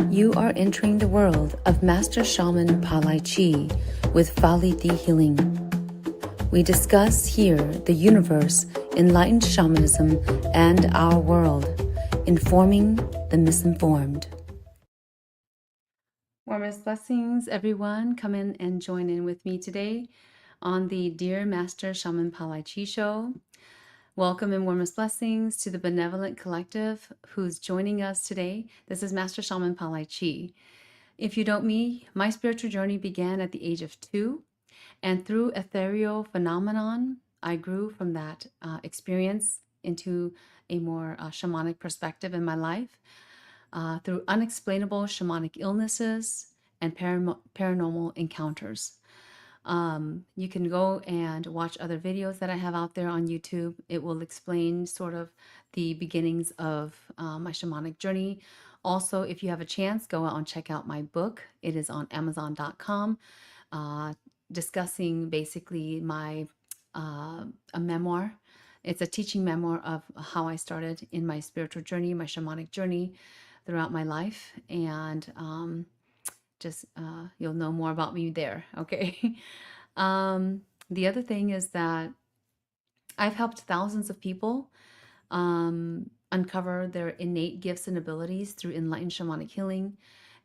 You are entering the world of Master Shaman PaLiChee with PaLiChee Healing. We discuss here the universe, enlightened shamanism, and our world, informing the misinformed. Warmest blessings, everyone. Come in and join in with me today on the Dear Master Shaman PaLiChee show. Welcome and warmest blessings to the benevolent collective who's joining us today. This is Master Shaman PaLiChee. If you don't know me, my spiritual journey began at the age of 2, and through ethereal phenomenon, I grew from that experience into a more shamanic perspective in my life through unexplainable shamanic illnesses and paranormal encounters. You can go and watch other videos that I have out there on YouTube. It will explain sort of the beginnings of my shamanic journey. Also, if you have a chance, go out and check out my book. It is on Amazon.com, discussing basically my a memoir. It's a teaching memoir of how I started in my spiritual journey, my shamanic journey throughout my life, and you'll know more about me there. Okay. The other thing is that I've helped thousands of people uncover their innate gifts and abilities through enlightened shamanic healing.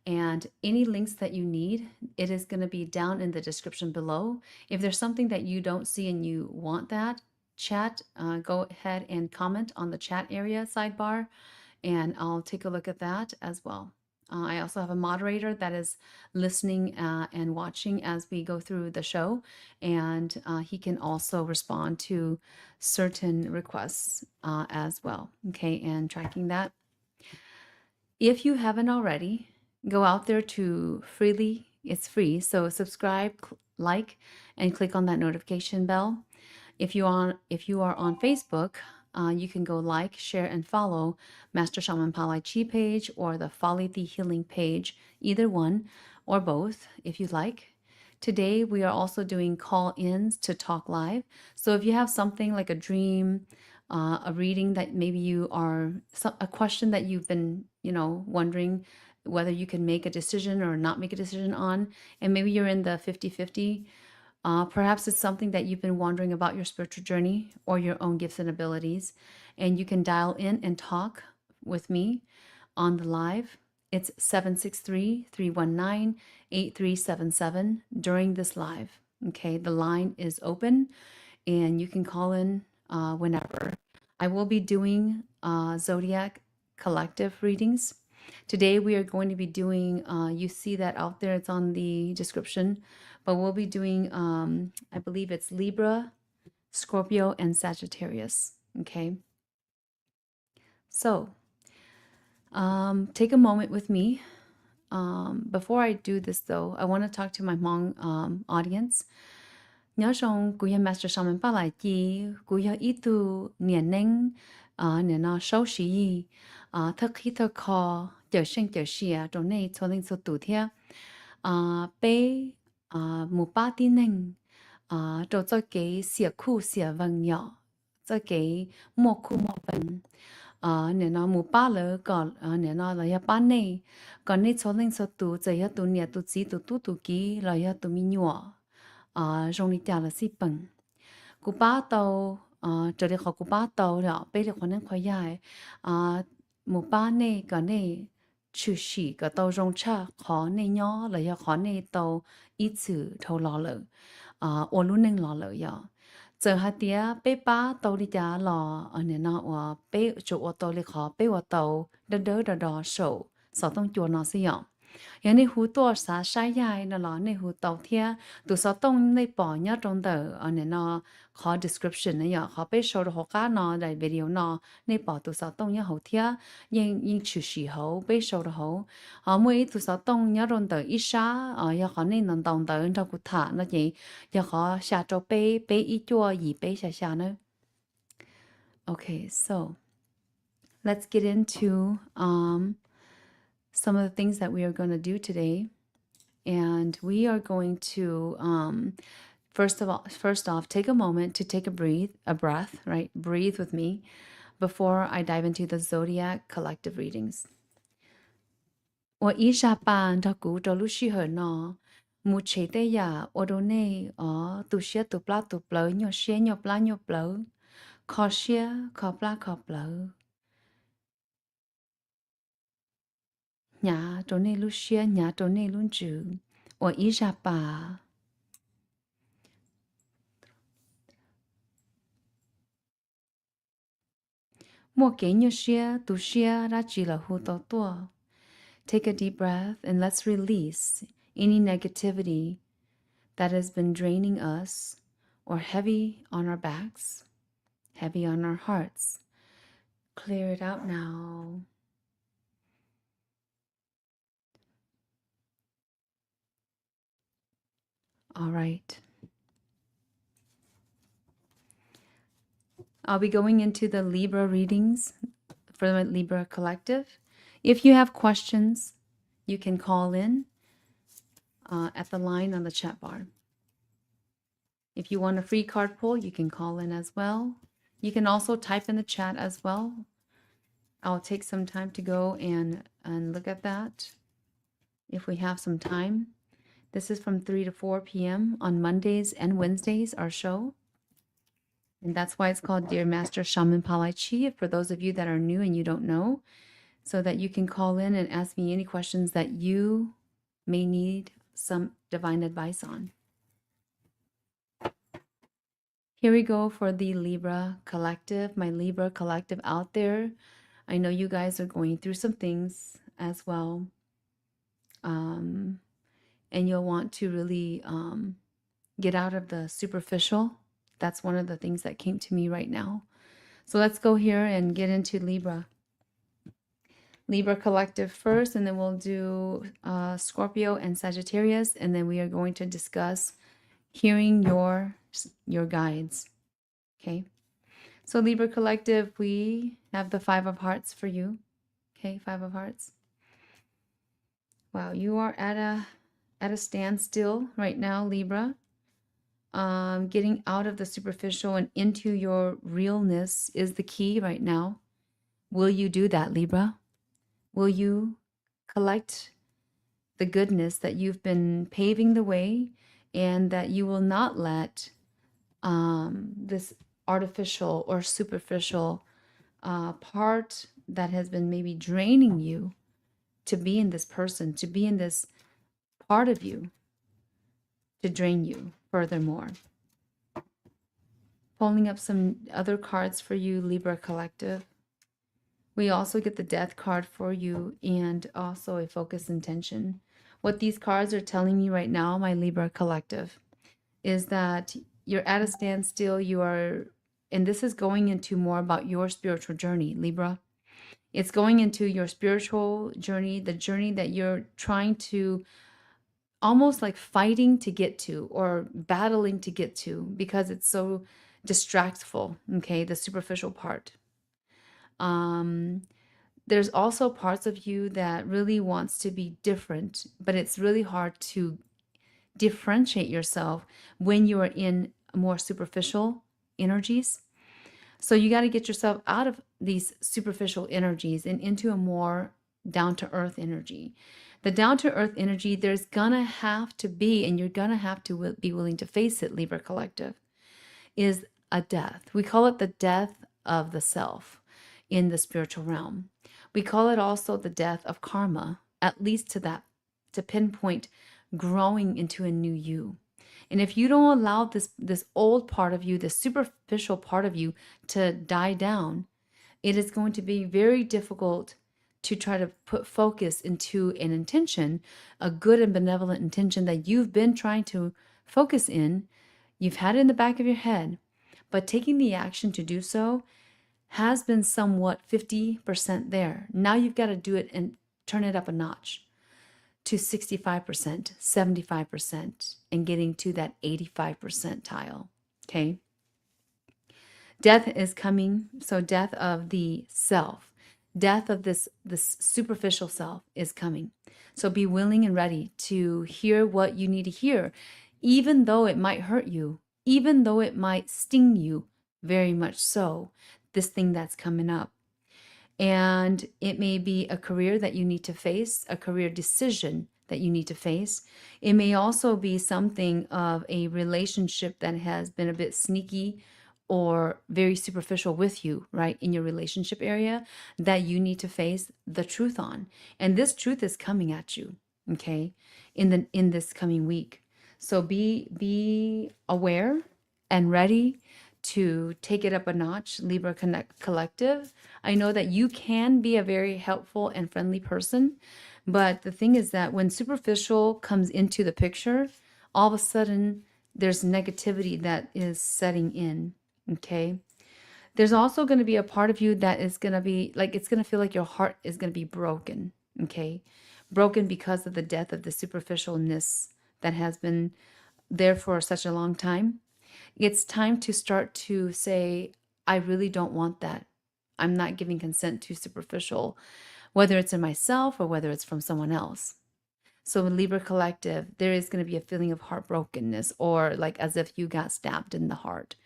And any links that you need, it is going to be down in the description below. If there's something that you don't see and you want that, go ahead and comment on the chat area sidebar, and I'll take a look at that as well. I also have a moderator that is listening and watching as we go through the show, and he can also respond to certain requests as well. Okay, and tracking that. If you haven't already, go out there to freely, it's free, so subscribe, like, and click on that notification bell. If you are on Facebook, you can go like, share, and follow Master Shaman PaLiChee page or the PaLiChee Healing page, either one or both if you like. Today, we are also doing call-ins to talk live. So if you have something like a dream, a reading that maybe a question that you've been, wondering whether you can make a decision or not make a decision on, and maybe you're in the 50-50, perhaps it's something that you've been wondering about your spiritual journey or your own gifts and abilities, and you can dial in and talk with me on the live. It's 763-319-8377 during this live. Okay, the line is open and you can call in whenever. I will be doing Zodiac collective readings. Today we are going to be doing, you see that out there, it's on the description, but we'll be doing, I believe it's Libra, Scorpio, and Sagittarius. Okay. So take a moment with me. Before I do this though, I want to talk to my Hmong audience. Nhớ rằng cô Master Shaman PaLiChee, cô ít tu niên neng, niên nó sâu sĩ, thực khi thực khó, giờ sinh giờ xia, trong này cho linh số tụ thế, bé một ba tin neng, cho cái xia khu xia vàng nhỏ, cho cái mua khu mua vàng, niên nó một ba lỡ còn niên nó là ba này, còn này cho linh số tụ, giờ tụ niên tụ chỉ tụ kỹ, là tụ mi nhỏ. Rong đi trả là xí bằng. Cú ba tàu, trở đi khỏi cú ba tàu đó, bây giờ khoan khoai dài. Một ba này, cái này, chữ sĩ, cái tàu rong cha, khó này nhỏ, là khó này tàu ít chữ thâu lò lợ. Ô lưu nâng lò lợ đó. Giờ hai tía, bây ba tàu đi trả lò, nên nó, bây chỗ ô tàu đi khó, bây ô tàu, đỡ sổ, sổ tông chùa nó xí dọn. Giờ này hú tua xá sai dài nó là này hú tàu thia tụ sao tông này bỏ nhá trong tờ này nó khó description này giờ khó biết số đồ cá nó đại video nó này bỏ tụ sao tông nhá hậu thia nhưng chữ sĩ hậu biết số đồ hậu họ mới tụ sao tông nhá trong tờ ít xa giờ khó này nó tông tờ trong cụ thả nó chỉ giờ khó xa cho bé ít chua gì bé xa nữa. Okay, so let's get into some of the things that we are going to do today. And we are going to, first off, take a moment to take a breath, right? Breathe with me before I dive into the Zodiac collective readings. 我一下班到古到路西河呢，木切的呀，我都内哦，都些都不拉都不，鸟些鸟不拉鸟不，考些考不拉考不，nhà都内路些nhà都内路住，我一下班。莫给鸟些都些拉吉了胡多多。Take a deep breath and let's release any negativity that has been draining us or heavy on our backs, heavy on our hearts. Clear it out now. All right. I'll be going into the Libra readings for the Libra Collective. If you have questions, you can call in at the line on the chat bar. If you want a free card pull, you can call in as well. You can also type in the chat as well. I'll take some time to go and look at that if we have some time. This is from 3 to 4 p.m. on Mondays and Wednesdays, our show. And that's why it's called Dear Master Shaman PaLiChee, for those of you that are new and you don't know, so that you can call in and ask me any questions that you may need some divine advice on. Here we go for the Libra Collective, my Libra Collective out there. I know you guys are going through some things as well. And you'll want to really get out of the superficial. That's one of the things that came to me right now. So let's go here and get into Libra. Libra Collective first, and then we'll do Scorpio and Sagittarius, and then we are going to discuss hearing your guides. Okay. So Libra Collective, we have the 5 of Hearts for you. Okay, 5 of Hearts. Wow, you are at a standstill right now, Libra. Getting out of the superficial and into your realness is the key right now. Will you do that, Libra? Will you collect the goodness that you've been paving the way, and that you will not let this artificial or superficial part that has been maybe draining you to be in this person, to be in this part of you, to drain you furthermore. Pulling up some other cards for you, Libra Collective. We also get the Death card for you, and also a focus intention. What these cards are telling me right now, my Libra Collective, is that you're at a standstill. You are, and this is going into more about your spiritual journey, Libra. It's going into your spiritual journey, the journey that you're trying to, almost like fighting to get to or battling to get to, because it's so distractful, okay, the superficial part. There's also parts of you that really wants to be different, but it's really hard to differentiate yourself when you are in more superficial energies. So you got to get yourself out of these superficial energies and into a more down-to-earth energy. The down-to-earth energy, there's gonna have to be, and you're gonna have to be willing to face it, Libra Collective, is a death. We call it the death of the self in the spiritual realm. We call it also the death of karma, at least to pinpoint growing into a new you. And if you don't allow this old part of you, this superficial part of you, to die down, it is going to be very difficult to try to put focus into an intention, a good and benevolent intention that you've been trying to focus in. You've had it in the back of your head, but taking the action to do so has been somewhat 50% there. Now you've got to do it and turn it up a notch to 65%, 75%, and getting to that 85 percentile. Okay. Death is coming. So death of the self, death of this superficial self is coming. So be willing and ready to hear what you need to hear, even though it might hurt you, even though it might sting you very much so, this thing that's coming up. And it may be a career that you need to face, a career decision that you need to face. It may also be something of a relationship that has been a bit sneaky or very superficial with you, right, in your relationship area that you need to face the truth on. And this truth is coming at you, okay, in this coming week. So be aware and ready to take it up a notch, Libra Connect Collective. I know that you can be a very helpful and friendly person, but the thing is that when superficial comes into the picture, all of a sudden there's negativity that is setting in, okay? There's also going to be a part of you that is going to be like, it's going to feel like your heart is going to be broken, okay? Broken because of the death of the superficialness that has been there for such a long time. It's time to start to say, I really don't want that. I'm not giving consent to superficial, whether it's in myself or whether it's from someone else. So in Libra Collective, there is going to be a feeling of heartbrokenness, or like as if you got stabbed in the heart.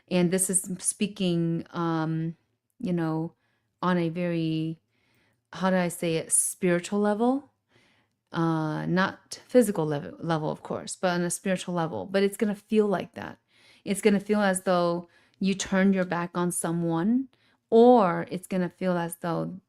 And this is speaking, you know, on a very, how do I say it, spiritual level. Not physical level, of course, but on a spiritual level. But it's going to feel like that. It's going to feel as though you turned your back on someone, or it's going to feel as though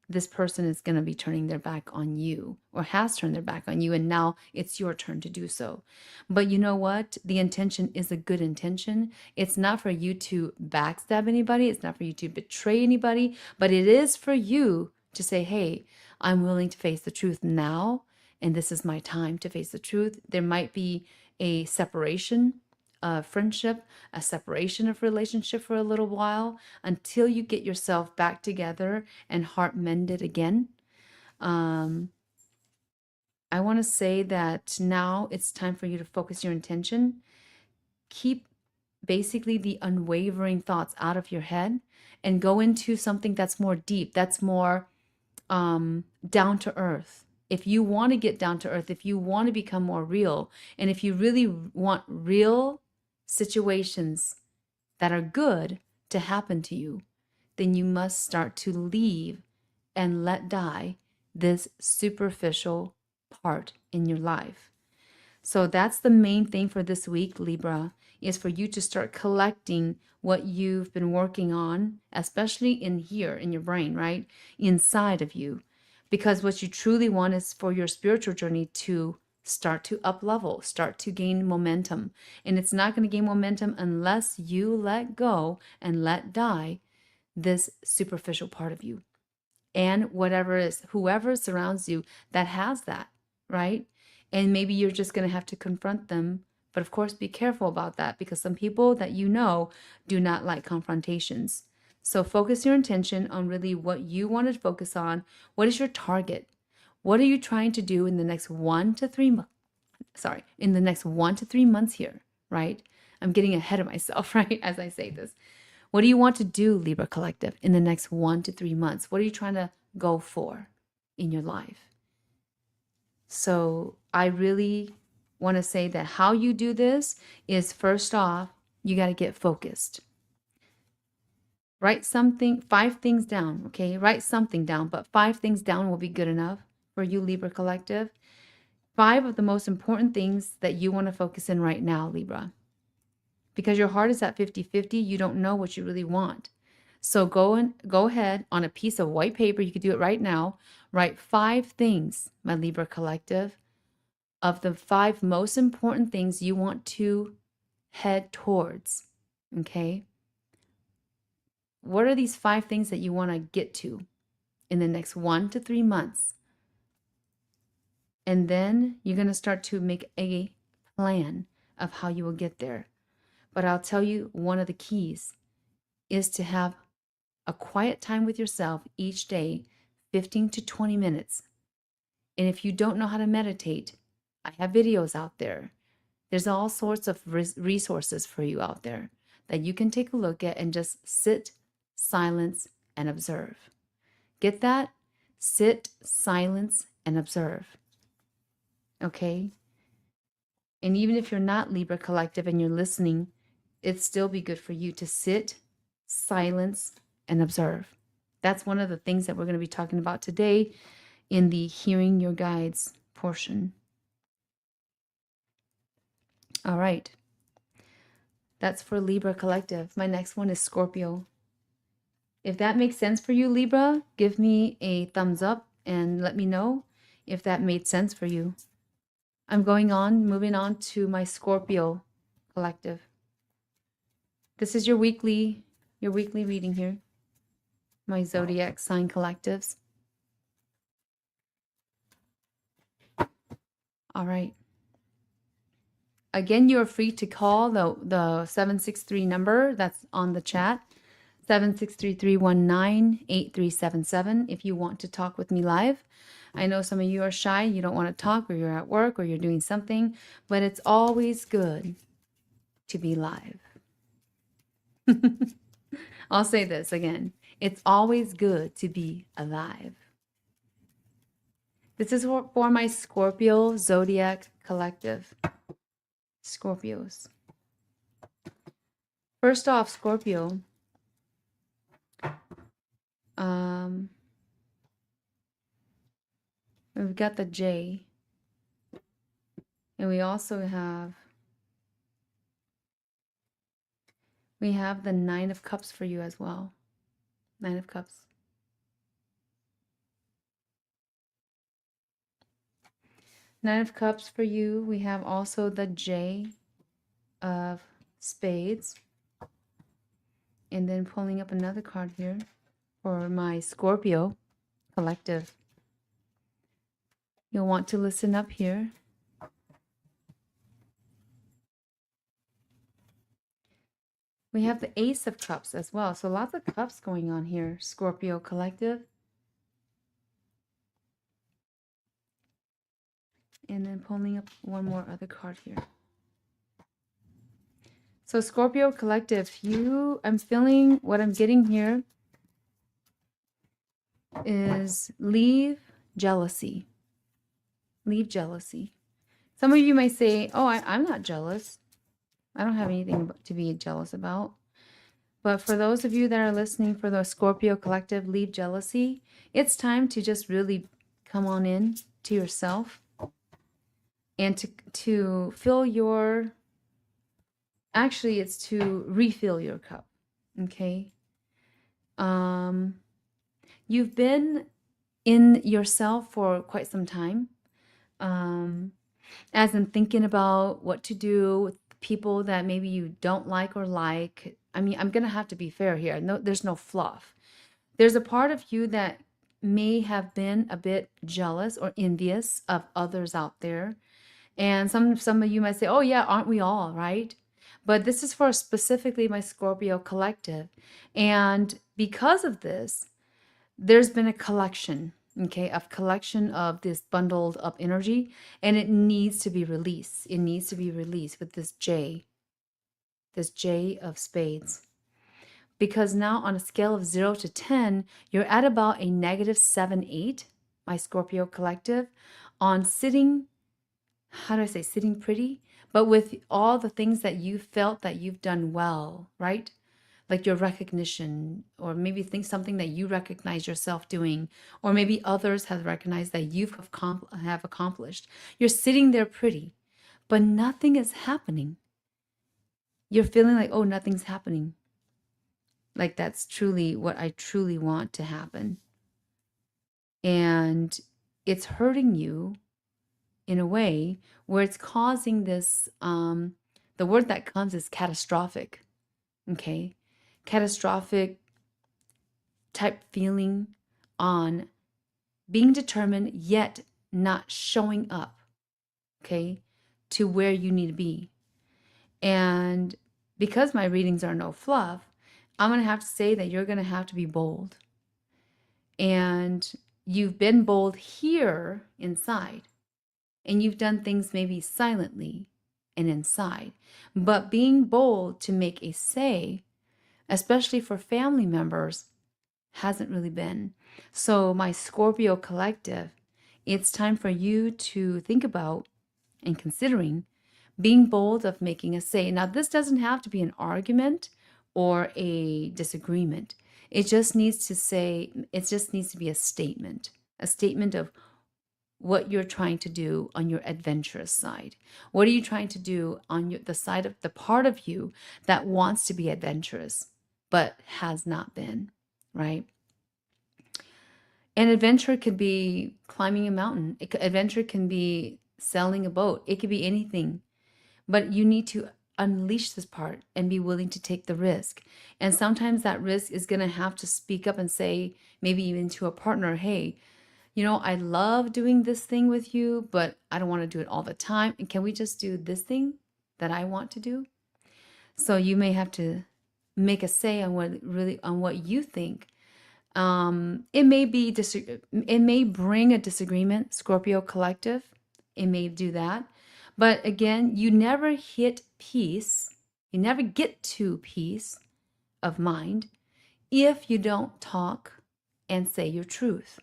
this person is going to be turning their back on you, or has turned their back on you, and now it's your turn to do so. But you know what? The intention is a good intention. It's not for you to backstab anybody. It's not for you to betray anybody, but it is for you to say, hey, I'm willing to face the truth now, and this is my time to face the truth. There might be a separation of friendship, a separation of relationship for a little while until you get yourself back together and heart mended again. I want to say that now it's time for you to focus your intention. Keep basically the unwavering thoughts out of your head and go into something that's more deep, that's more down to earth. If you want to get down to earth, if you want to become more real, and if you really want real situations that are good to happen to you, then you must start to leave and let die this superficial part in your life. So that's the main thing for this week, Libra, is for you to start collecting what you've been working on, especially in here in your brain, right? Inside of you. Because what you truly want is for your spiritual journey to start to up level, start to gain momentum. And it's not going to gain momentum unless you let go and let die this superficial part of you. And whatever is, whoever surrounds you that has that, right? And maybe you're just going to have to confront them. But of course, be careful about that, because some people that you know do not like confrontations. So focus your intention on really what you want to focus on. What is your target? What are you trying to do in the next 1 to 3 months? In the next 1 to 3 months here, right? I'm getting ahead of myself, right? As I say this. What do you want to do, Libra Collective, in the next 1 to 3 months? What are you trying to go for in your life? So I really want to say that how you do this is, first off, you got to get focused. Write something, 5 things down, okay? Write something down, but 5 things down will be good enough for you, Libra Collective. 5 of the most important things that you want to focus in right now, Libra. Because your heart is at 50-50, you don't know what you really want. So go ahead on a piece of white paper, you could do it right now, write 5 things, my Libra Collective, of the 5 most important things you want to head towards, okay? What are these 5 things that you want to get to in the next 1 to 3 months? And then you're going to start to make a plan of how you will get there. But I'll tell you, one of the keys is to have a quiet time with yourself each day, 15 to 20 minutes. And if you don't know how to meditate, I have videos out there. There's all sorts of resources for you out there that you can take a look at and just sit, silence, and observe. Get that? Sit, silence, and observe. Okay? And even if you're not Libra Collective and you're listening, it'd still be good for you to sit, silence, and observe. That's one of the things that we're going to be talking about today in the Hearing Your Guides portion. All right. That's for Libra Collective. My next one is Scorpio. If that makes sense for you, Libra, give me a thumbs up and let me know if that made sense for you. I'm moving on to my Scorpio Collective. This is your weekly reading here. My Zodiac sign collectives. All right. Again, you're free to call the 763 number that's on the chat. 763-319-8377 if you want to talk with me live. I know some of you are shy, you don't want to talk, or you're at work, or you're doing something, but it's always good to be live. I'll say this again. It's always good to be alive. This is for my Scorpio Zodiac Collective. Scorpios. First off, Scorpio. We've got the J. And we also have the 9 of Cups for you as well. 9 of Cups. Nine of Cups for you. We have also the J of Spades. And then pulling up another card here for my Scorpio Collective. You'll want to listen up here. We have the Ace of Cups as well. So lots of cups going on here, Scorpio Collective. And then pulling up one more other card here. So Scorpio Collective, I'm feeling what I'm getting here is leave jealousy. Leave jealousy. Some of you may say, oh, I'm not jealous. I don't have anything to be jealous about. But for those of you that are listening for the Scorpio Collective, leave jealousy. It's time to just really come on in to yourself and to fill your, actually it's to refill your cup, okay? You've been in yourself for quite some time, as in thinking about what to do with people that maybe you don't like or like. I mean, I'm going to have to be fair here. No, there's no fluff. There's a part of you that may have been a bit jealous or envious of others out there. And some of you might say, oh yeah, aren't we all, right? But this is for specifically my Scorpio Collective. And because of this, there's been a collection, okay, of this bundled up energy, and it needs to be released. It needs to be released with this J of Spades. Because now on a scale of 0 to 10, you're at about a -7, 8, my Scorpio Collective, on sitting pretty, but with all the things that you felt that you've done well, right? Like your recognition, or maybe something that you recognize yourself doing, or maybe others have recognized that you have accomplished. You're sitting there pretty, but nothing is happening. You're feeling like, oh, nothing's happening. Like that's truly what I truly want to happen. And it's hurting you in a way where it's causing this, the word that comes is catastrophic, okay? Catastrophic type feeling on being determined yet not showing up, okay, to where you need to be. And because my readings are no fluff, I'm going to have to say that you're going to have to be bold. And you've been bold here inside. And you've done things maybe silently and inside. But being bold to make a say, especially for family members, hasn't really been. So my Scorpio Collective, it's time for you to think about and considering being bold of making a say. Now, this doesn't have to be an argument or a disagreement. It just needs to be a statement of what you're trying to do on your adventurous side. What are you trying to do on the side of the part of you that wants to be adventurous, but has not been, right? An adventure could be climbing a mountain. Adventure can be sailing a boat. It could be anything. But you need to unleash this part and be willing to take the risk. And sometimes that risk is going to have to speak up and say, maybe even to a partner, hey, I love doing this thing with you, but I don't want to do it all the time. And can we just do this thing that I want to do? So you may have to make a say on what you think. It may bring a disagreement, Scorpio collective. It may do that. But again, you never hit peace. You never get to peace of mind if you don't talk and say your truth.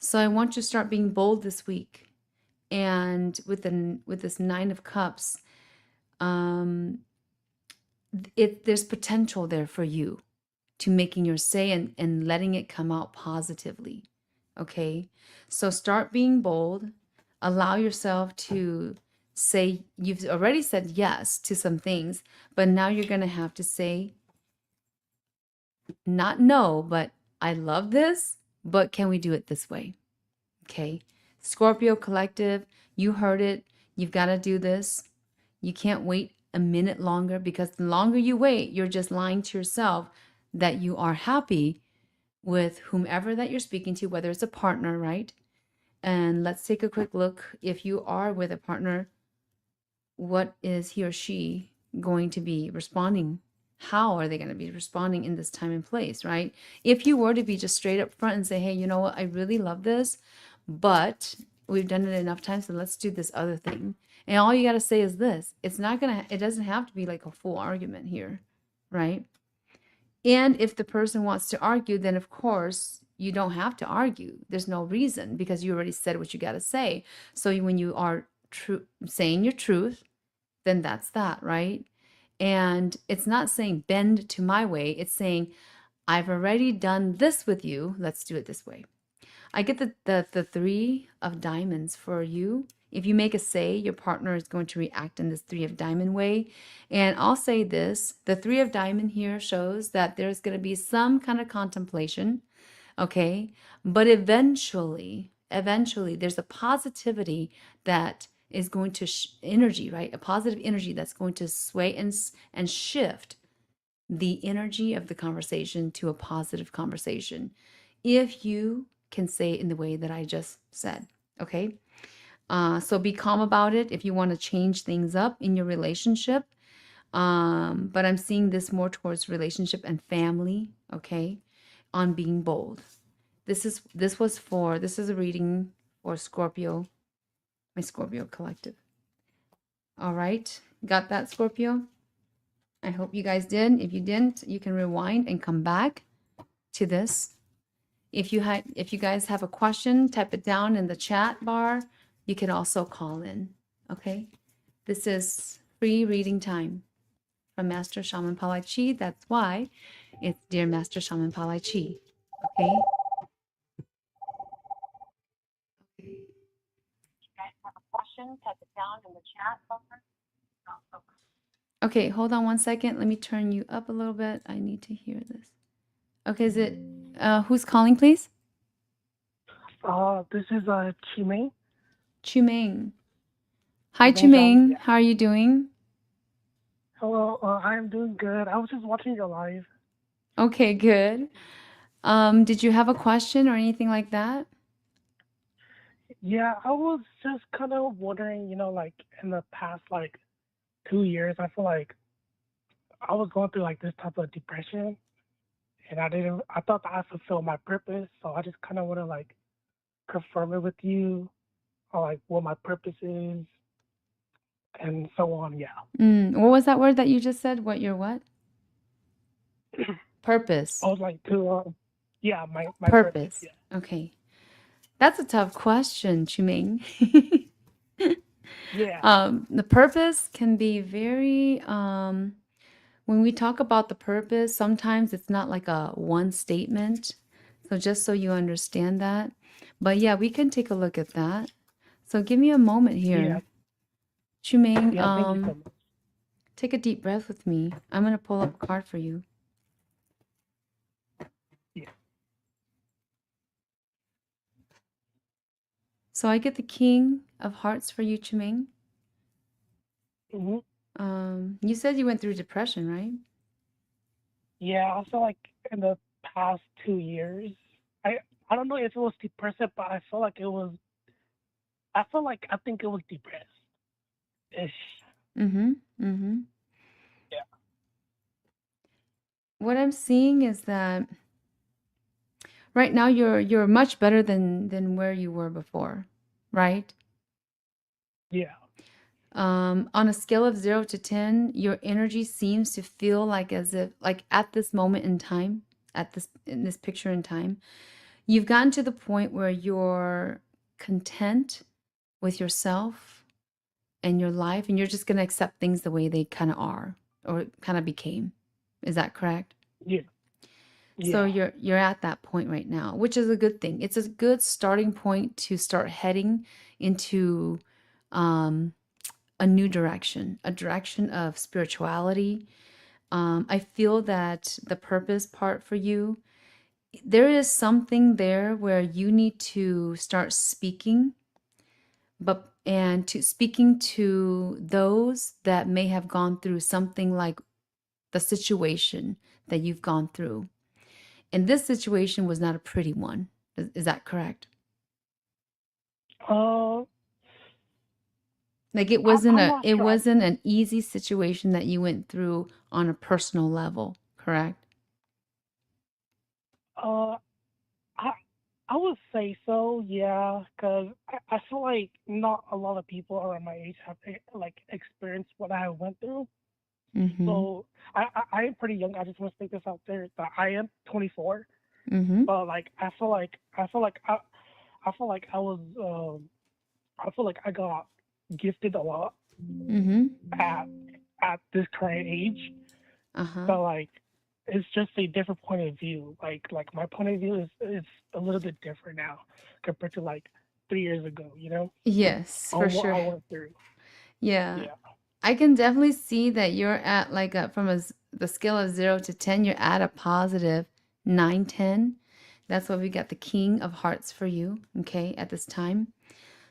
So I want you to start being bold this week. And with this 9 of Cups, there's potential there for you to making your say and letting it come out positively. Okay? So start being bold. Allow yourself to say, you've already said yes to some things, but now you're going to have to say, not no, but I love this, but can we do it this way? Okay. Scorpio collective, you heard it. You've got to do this. You can't wait a minute longer, because the longer you wait, you're just lying to yourself that you are happy with whomever that you're speaking to, whether it's a partner, right? And let's take a quick look. If you are with a partner, what is he or she going to be responding? How are they going to be responding in this time and place, right? If you were to be just straight up front and say, hey, you know what? I really love this, but we've done it enough times, so let's do this other thing. And all you got to say is this. It doesn't have to be like a full argument here, right? And if the person wants to argue, then of course you don't have to argue. There's no reason, because you already said what you got to say. So when you are saying your truth, then that's that, right? And it's not saying bend to my way. It's saying, I've already done this with you. Let's do it this way. I get the 3 of diamonds for you. If you make a say, your partner is going to react in this 3 of diamond way. And I'll say this, the 3 of diamond here shows that there's going to be some kind of contemplation, okay? But eventually, there's a positivity that is going to energy, right? A positive energy that's going to sway and shift the energy of the conversation to a positive conversation, if you can say it in the way that I just said, okay? So be calm about it if you want to change things up in your relationship. But I'm seeing this more towards relationship and family, okay? On being bold. This is a reading for Scorpio, my Scorpio collective. All right, got that, Scorpio? I hope you guys did. If you didn't, you can rewind and come back to this. If you guys have a question, type it down in the chat bar. You can also call in, okay? This is free reading time from Master Shaman PaLiChee. That's why it's Dear Master Shaman PaLiChee, okay? If you guys have a question, type it down in the chat bar. Okay, hold on one second. Let me turn you up a little bit. I need to hear this. Okay, is it, who's calling, please? This is Chimeng. Chumeng. Hi, Chumeng. Yeah. How are you doing? Hello, I'm doing good. I was just watching your live. Okay, good. Did you have a question or anything like that? Yeah, I was just kind of wondering, like in the past, 2 years, I feel like I was going through this type of depression, and I thought that I fulfilled my purpose, so I just kind of want to confirm it with you, or what my purpose is, and so on. Yeah. What was that word that you just said? What your what? Purpose. I was yeah, my purpose. Yeah. Okay, that's a tough question, Chumeng. Yeah. The purpose can be very when when we talk about the purpose, sometimes it's not like a one statement. So just so you understand that. But yeah, we can take a look at that. So give me a moment Yeah. here. Chuming, Yeah. Thank you so much. take a deep breath with me. I'm going to pull up a card for you. Yeah. So I get the King of Hearts for you, Chuming. Hmm. You said you went through depression, right? Yeah. I feel like in the past 2 years, I I don't know if it was depressive, but I feel like it was. I think it was depressed ish. Mm-hmm. Mm-hmm. Yeah. What I'm seeing is that right now you're much better than where you were before, right? Yeah. On a scale of 0 to 10, your energy seems to feel like as if, like at this moment in time, in this picture in time, you've gotten to the point where you're content with yourself and your life, and you're just going to accept things the way they kind of are or kind of became. Is that correct? Yeah. So Yeah. you're at that point right now, which is a good thing. It's a good starting point to start heading into um, a new direction, a direction of spirituality. I feel that the purpose part for you, there is something there where you need to start speaking, and to speaking to those that may have gone through something like the situation that you've gone through. And this situation was not a pretty one. Is that correct? Uh, Like I'm not it sure. wasn't an easy situation that you went through on a personal level, correct? Uh, I I would say so, yeah, because I feel like not a lot of people around my age have like experienced what I went through. Mm-hmm. So I am pretty young. I just want to stick this out there that I am 24, Mm-hmm. but like I feel like I feel like I got gifted a lot Mm-hmm. at this current age. Uh-huh. So like it's just a different point of view. Like my point of view is a little bit different now compared to like 3 years ago. Yes, for On what sure. I went through. Yeah. Yeah. I can definitely see that you're at like the scale of 0 to 10, you're at a positive 9, 10. That's why we got the King of Hearts for you, okay, at this time.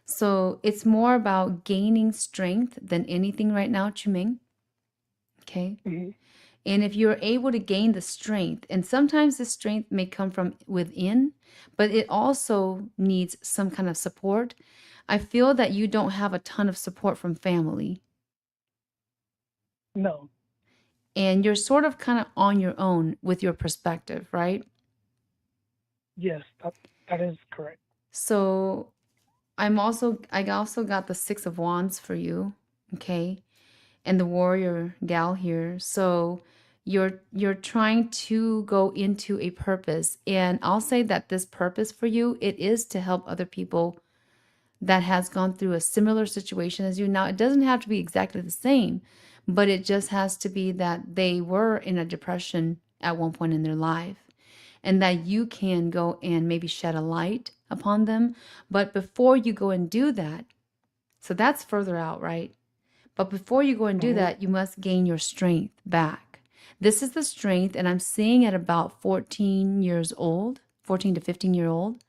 So it's more about gaining strength than anything right now, Chuming. Okay. Hmm. And if you're able to gain the strength, and sometimes the strength may come from within, but it also needs some kind of support. I feel that you don't have a ton of support from family, No. and you're sort of kind of on your own with your perspective, right? Yes, that is correct. So I also got the 6 of Wands for you, okay? And the warrior gal here. So you're trying to go into a purpose, and I'll say that this purpose for you, it is to help other people that has gone through a similar situation as you. Now, it doesn't have to be exactly the same, but it just has to be that they were in a depression at one point in their life, and that you can go and maybe shed a light upon them. But before you go and do that, so that's further out, right? But before you go and do Hmm. that, you must gain your strength back. This is the strength, and I'm seeing at about 14 years old, 14 to 15-year old,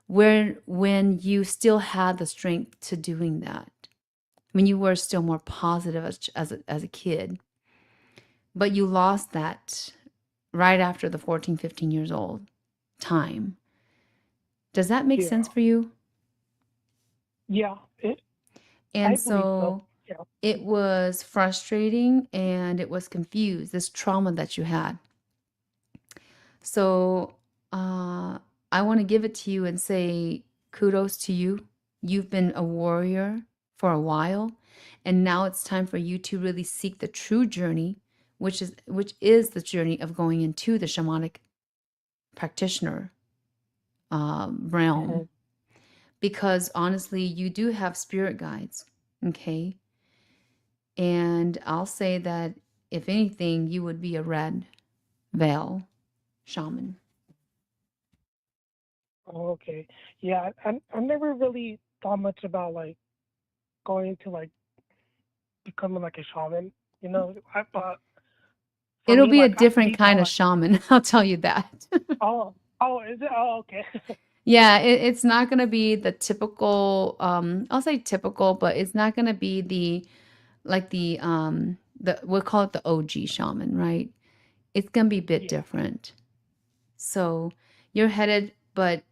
where when you still had the strength to doing that, when you were still more positive as a kid, but you lost that right after the 14, 15 years old time. Does that make Yeah. sense for you? Yeah. I And believe so. so Yeah. it was frustrating and it was confused, this trauma that you had. So I want to give it to you and say kudos to you. You've been a warrior for a while, and now it's time for you to really seek the true journey, which is the journey of going into the shamanic practitioner Hmm. realm. Because honestly, you do have spirit guides, okay? And I'll say that if anything, you would be a red veil shaman. Oh, okay. Yeah, I never really thought much about like going to like becoming like a shaman. You know, but for It'll me, be a like different deep down, kind of like, shaman, I'll tell you that. oh, is it? Oh, okay. Yeah, it's not gonna be the typical, I'll say typical, but it's not gonna be the we'll call it the OG shaman, right? It's gonna be a bit Yeah. different. So you're headed, but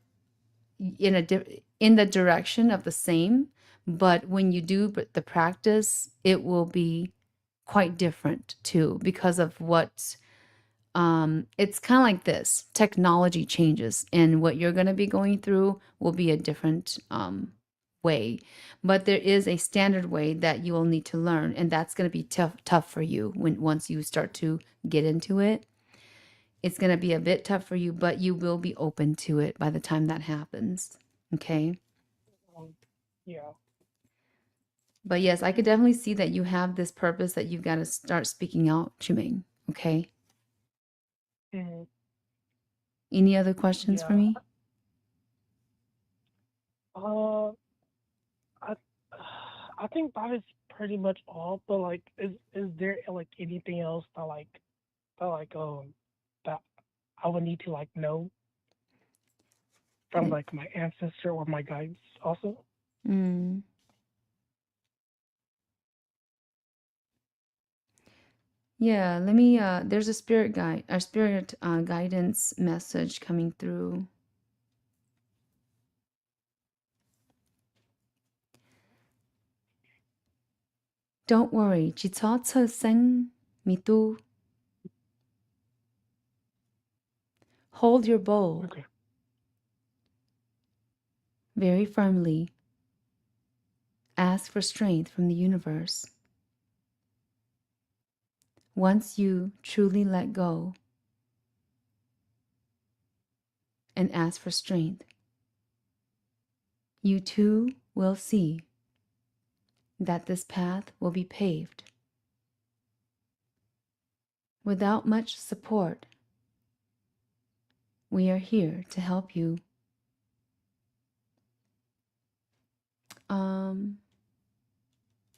in the direction of the same, but when you do the practice, it will be quite different too because of what it's kind of like this technology changes and what you're going to be going through will be a different way, but there is a standard way that you will need to learn, and that's going to be tough for you when once you start to get into it. It's going to be a bit tough for you, but you will be open to it by the time that happens. Okay. Um, yeah. But yes, I could definitely see that you have this purpose that you've got to start speaking out, Chuming. Okay. Hmm. Any other questions for Yeah. me? Uh, I I think that is pretty much all. But like, is there like anything else that like that I would need to like know from like my ancestor or my guides also? Mm. Yeah, let me there's a spirit guidance message coming through. Don't worry, chỉ cho sơ sinh mi tu. Hold your bowl Okay. very firmly. Ask for strength from the universe. Once you truly let go and ask for strength, you too will see that this path will be paved. Without much support, we are here to help you.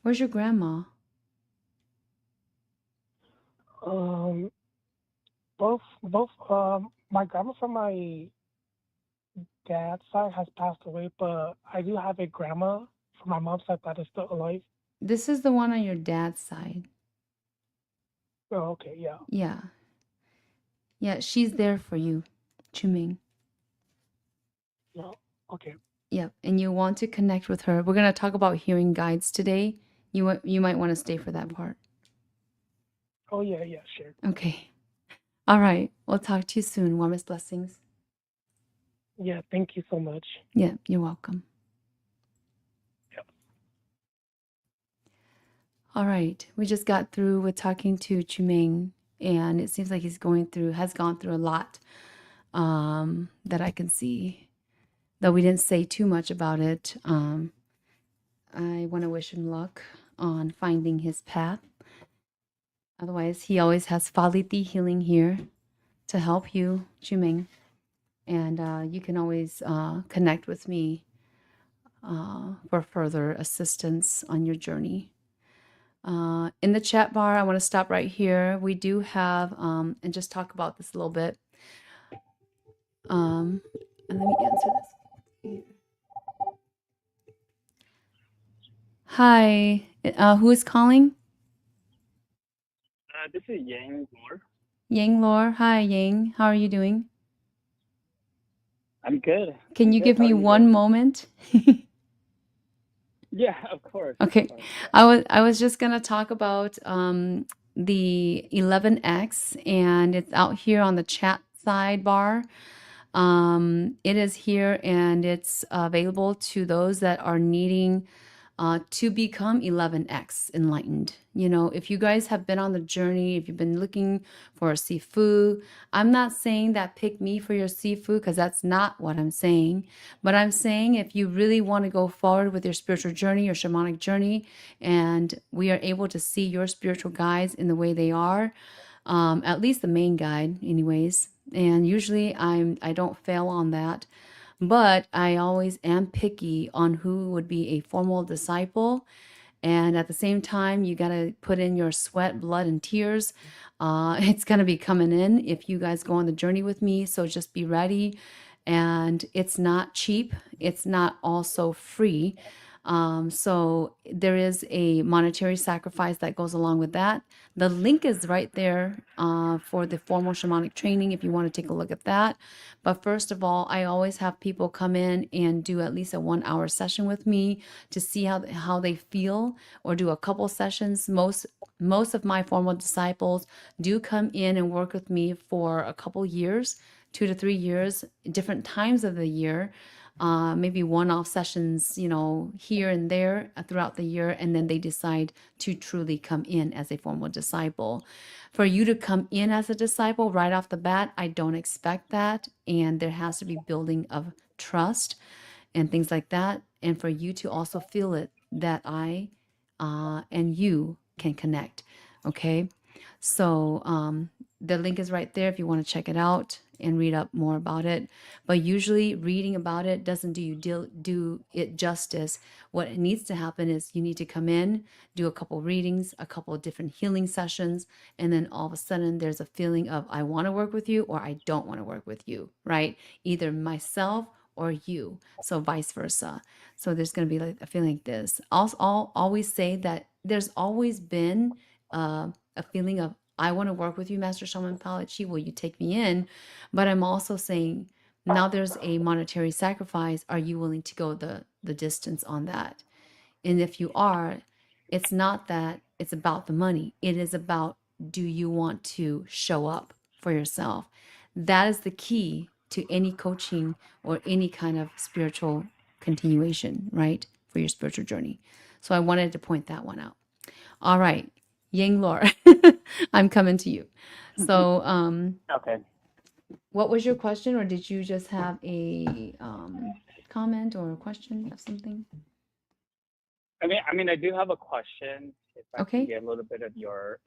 Where's your grandma? Um, both my grandma from my dad's side has passed away, but I do have a grandma from my mom's side that is still alive. This is the one on your dad's side. Oh, okay, yeah. Yeah. Yeah, she's there for you, Chuming. Yeah. Okay. Yep, and you want to connect with her. We're going to talk about hearing guides today. You might want to stay for that part. Oh yeah, yeah, sure. Okay. All right. We'll talk to you soon. Warmest blessings. Yeah, thank you so much. Yeah, you're welcome. Yeah. All right. We just got through with talking to Chuming, and it seems like has gone through a lot that I can see. Though we didn't say too much about it, I want to wish him luck on finding his path. Otherwise, he always has PaLiChee healing here to help you, Chuming. And you can always connect with me for further assistance on your journey. In the chat bar, I want to stop right here. We do have, and just talk about this a little bit. And let me answer this. Hi, who is calling? This is Yang Moore. Yang Lor. Hi, Yang. How are you doing? I'm good. Can you give me one moment? Yeah, of course. Okay. Of course. I was just gonna talk about the 11X, and it's out here on the chat sidebar. It is here, and it's available to those that are needing to become 11x enlightened. You know, if you guys have been on the journey, if you've been looking for a sifu, I'm not saying that pick me for your sifu, because that's not what I'm saying. But I'm saying if you really want to go forward with your spiritual journey, your shamanic journey, and we are able to see your spiritual guides in the way they are, at least the main guide, anyways. And usually I don't fail on that. But I always am picky on who would be a formal disciple. And at the same time, you got to put in your sweat, blood, and tears. It's going to be coming in if you guys go on the journey with me. So just be ready. And it's not cheap, it's not also free. So there is a monetary sacrifice that goes along with that. The link is right there for the formal shamanic training if you want to take a look at that. But first of all, I always have people come in and do at least a 1 hour session with me to see how they feel, or do a couple sessions. Most of my formal disciples do come in and work with me for a couple years, 2 to 3 years, different times of the year. Maybe one-off sessions, you know, here and there throughout the year, and then they decide to truly come in as a formal disciple. For you to come in as a disciple right off the bat, I don't expect that, and there has to be building of trust and things like that, and for you to also feel it that I and you can connect. Okay, so the link is right there if you want to check it out and read up more about it. But usually reading about it doesn't do it justice. What needs to happen is you need to come in, do a couple readings, a couple of different healing sessions, and then all of a sudden there's a feeling of I want to work with you or I don't want to work with you, right? Either myself or you, so vice versa. So there's going to be like a feeling like this. I'll always say that there's always been a feeling of I want to work with you, Master Shaman PaLiChee. Will you take me in? But I'm also saying now there's a monetary sacrifice. Are you willing to go the distance on that? And if you are, it's not that it's about the money. It is about, do you want to show up for yourself? That is the key to any coaching or any kind of spiritual continuation, right? For your spiritual journey. So I wanted to point that one out. All right, Yang Lore, I'm coming to you. So, Okay. what was your question, or did you just have a comment or a question of something? I do have a question. If I can Okay. get a little bit of your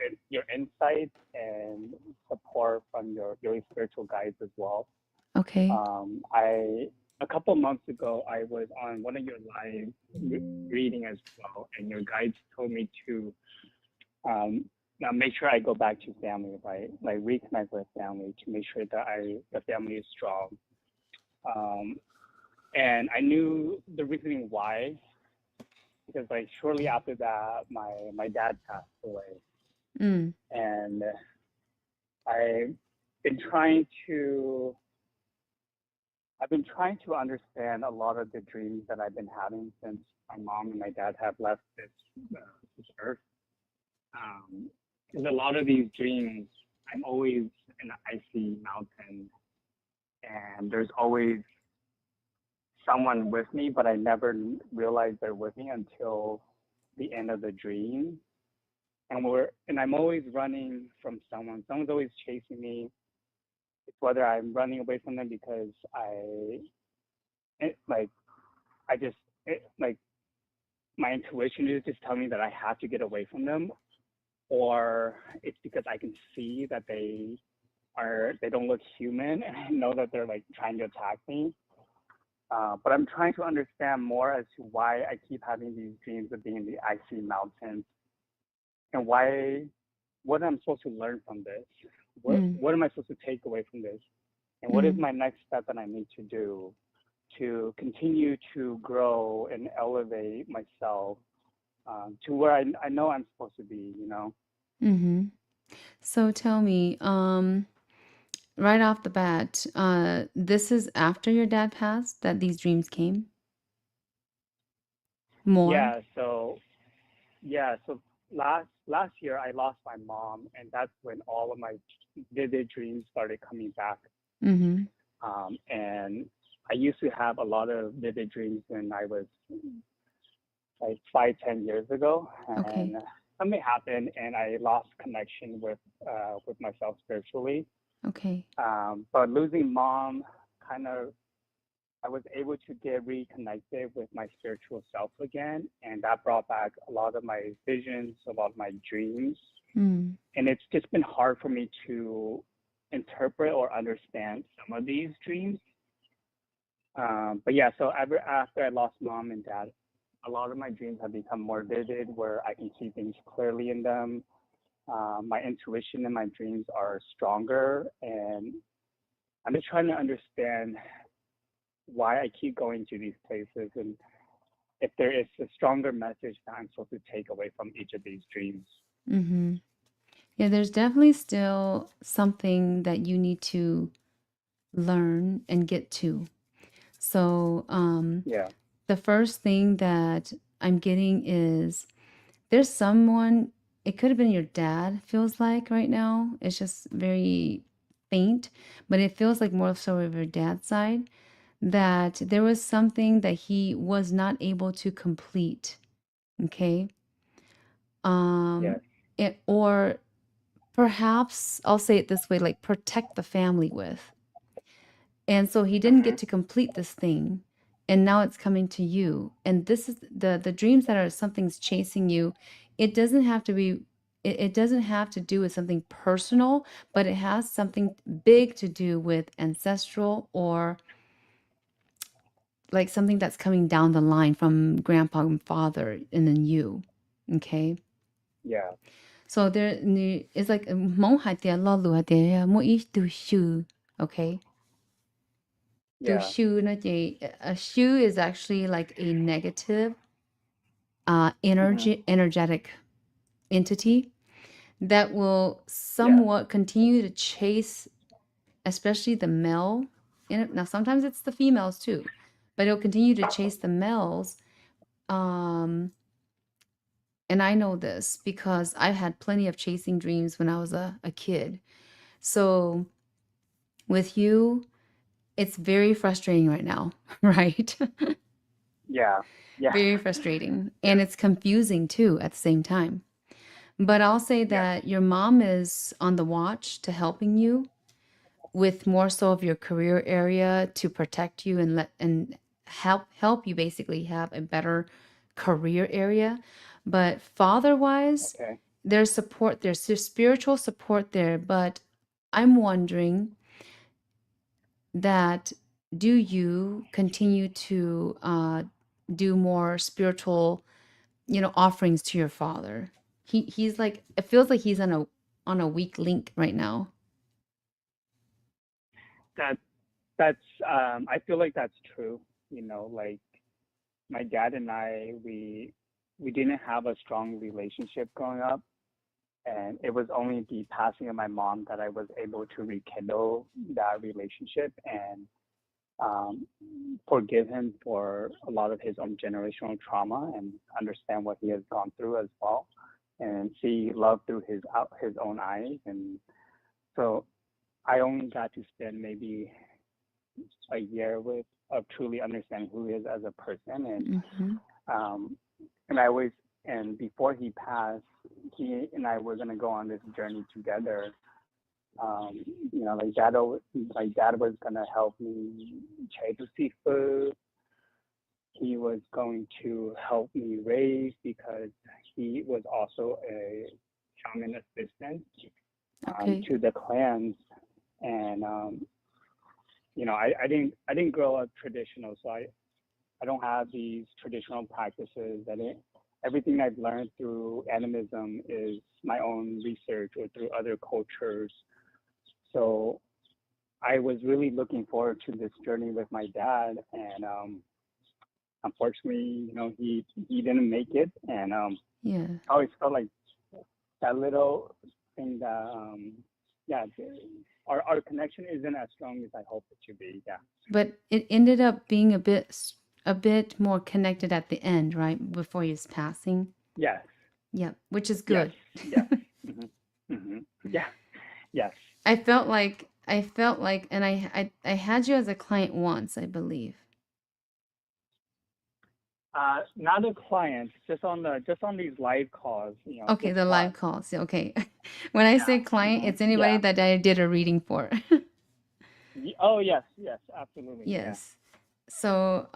insight and support from your spiritual guides as well. Okay. A couple months ago, I was on one of your live reading as well, and your guides told me to now make sure I go back to family, right? Like reconnect with family to make sure that the family is strong. And I knew the reasoning why, because like shortly after that, my dad passed away, and I've been trying to understand a lot of the dreams that I've been having since my mom and my dad have left this earth. Because a lot of these dreams, I'm always in an icy mountain, and there's always someone with me, but I never realize they're with me until the end of the dream. And I'm always running from someone. Someone's always chasing me. It's whether I'm running away from them because my intuition is just telling me that I have to get away from them, or it's because I can see that they don't look human, and I know that they're like trying to attack me. But I'm trying to understand more as to why I keep having these dreams of being in the icy mountains, and what I'm supposed to learn from this. What am I supposed to take away from this? And what is my next step that I need to do to continue to grow and elevate myself to where I know I'm supposed to be, you know? Mm-hmm. So tell me, right off the bat, this is after your dad passed that these dreams came? More? So last year I lost my mom, and that's when all of my vivid dreams started coming back. Mm-hmm. And I used to have a lot of vivid dreams when I was like 5-10 years ago, Okay. and something happened, and I lost connection with myself spiritually. Okay. But losing mom, kind of, I was able to get reconnected with my spiritual self again, and that brought back a lot of my visions, a lot of my dreams, Mm. and it's just been hard for me to interpret or understand some of these dreams. But yeah, so ever after I lost mom and dad, a lot of my dreams have become more vivid, where I can see things clearly in them. My intuition in my dreams are stronger, and I'm just trying to understand why I keep going to these places, and if there is a stronger message that I'm supposed to take away from each of these dreams. Mm-hmm. Yeah, there's definitely still something that you need to learn and get to. So, Yeah. the first thing that I'm getting is there's someone, it could have been your dad, feels like right now. It's just very faint, but it feels like more so of your dad's side, that there was something that he was not able to complete. Okay. Yes. Or perhaps I'll say it this way, like protect the family with. And so he didn't get Mm-hmm. to complete this thing, and now it's coming to you. And this is the dreams that are something's chasing you. It doesn't have to be it doesn't have to do with something personal, but it has something big to do with ancestral, or like something that's coming down the line from grandpa and father and then you. Okay? Yeah. So there it's like mong hai tia lo lu ha tia mo I tu shu. Okay? To Yeah. shu na ji, a shu is actually like a negative Mm-hmm. energetic entity that will Yeah. somewhat continue to chase, especially the male. Now sometimes it's the females too, but it'll continue to chase the males. Um, and I know this because I had plenty of chasing dreams when I was a kid. So with you, it's very frustrating right now, right? Yeah. Yeah. Very frustrating. Yeah. And it's confusing too at the same time. But I'll say Yes. that your mom is on the watch to helping you with more so of your career area, to protect you and help you basically have a better career area. But father wise, Okay. there's support, there's spiritual support there, but I'm wondering that, do you continue to do more spiritual, offerings to your father? He's like, it feels like he's on a weak link right now. That that's I feel like that's true. Like my dad and I, we didn't have a strong relationship growing up, and it was only the passing of my mom that I was able to rekindle that relationship and um, forgive him for a lot of his own generational trauma and understand what he has gone through as well, and see love through his own eyes. And so I only got to spend maybe a year with of truly understanding who he is as a person, Mm-hmm. um, and I always and before he passed, he and I were gonna go on this journey together. Um, like dad was gonna help me try to see food. He was going to help me raise because he was also a shaman assistant Okay. to the clans, and I didn't grow up traditional, so I don't have these traditional practices. Everything I've learned through animism is my own research or through other cultures. So I was really looking forward to this journey with my dad, and unfortunately, he didn't make it, and Yeah. I always felt like that little thing that yeah, our connection isn't as strong as I hoped it to be. Yeah. But it ended up being a bit more connected at the end, right? Before his passing. Yes. Yep, which is Yes. good. Yes. Hmm. Hmm. Yeah. Yes. I felt like, and I had you as a client once, I believe. Not a client, just on these live calls, Okay, just the live fun. calls. Okay. When I say client, it's anybody Yeah. that I did a reading for. Oh, yes, absolutely. Yeah. Yes. So,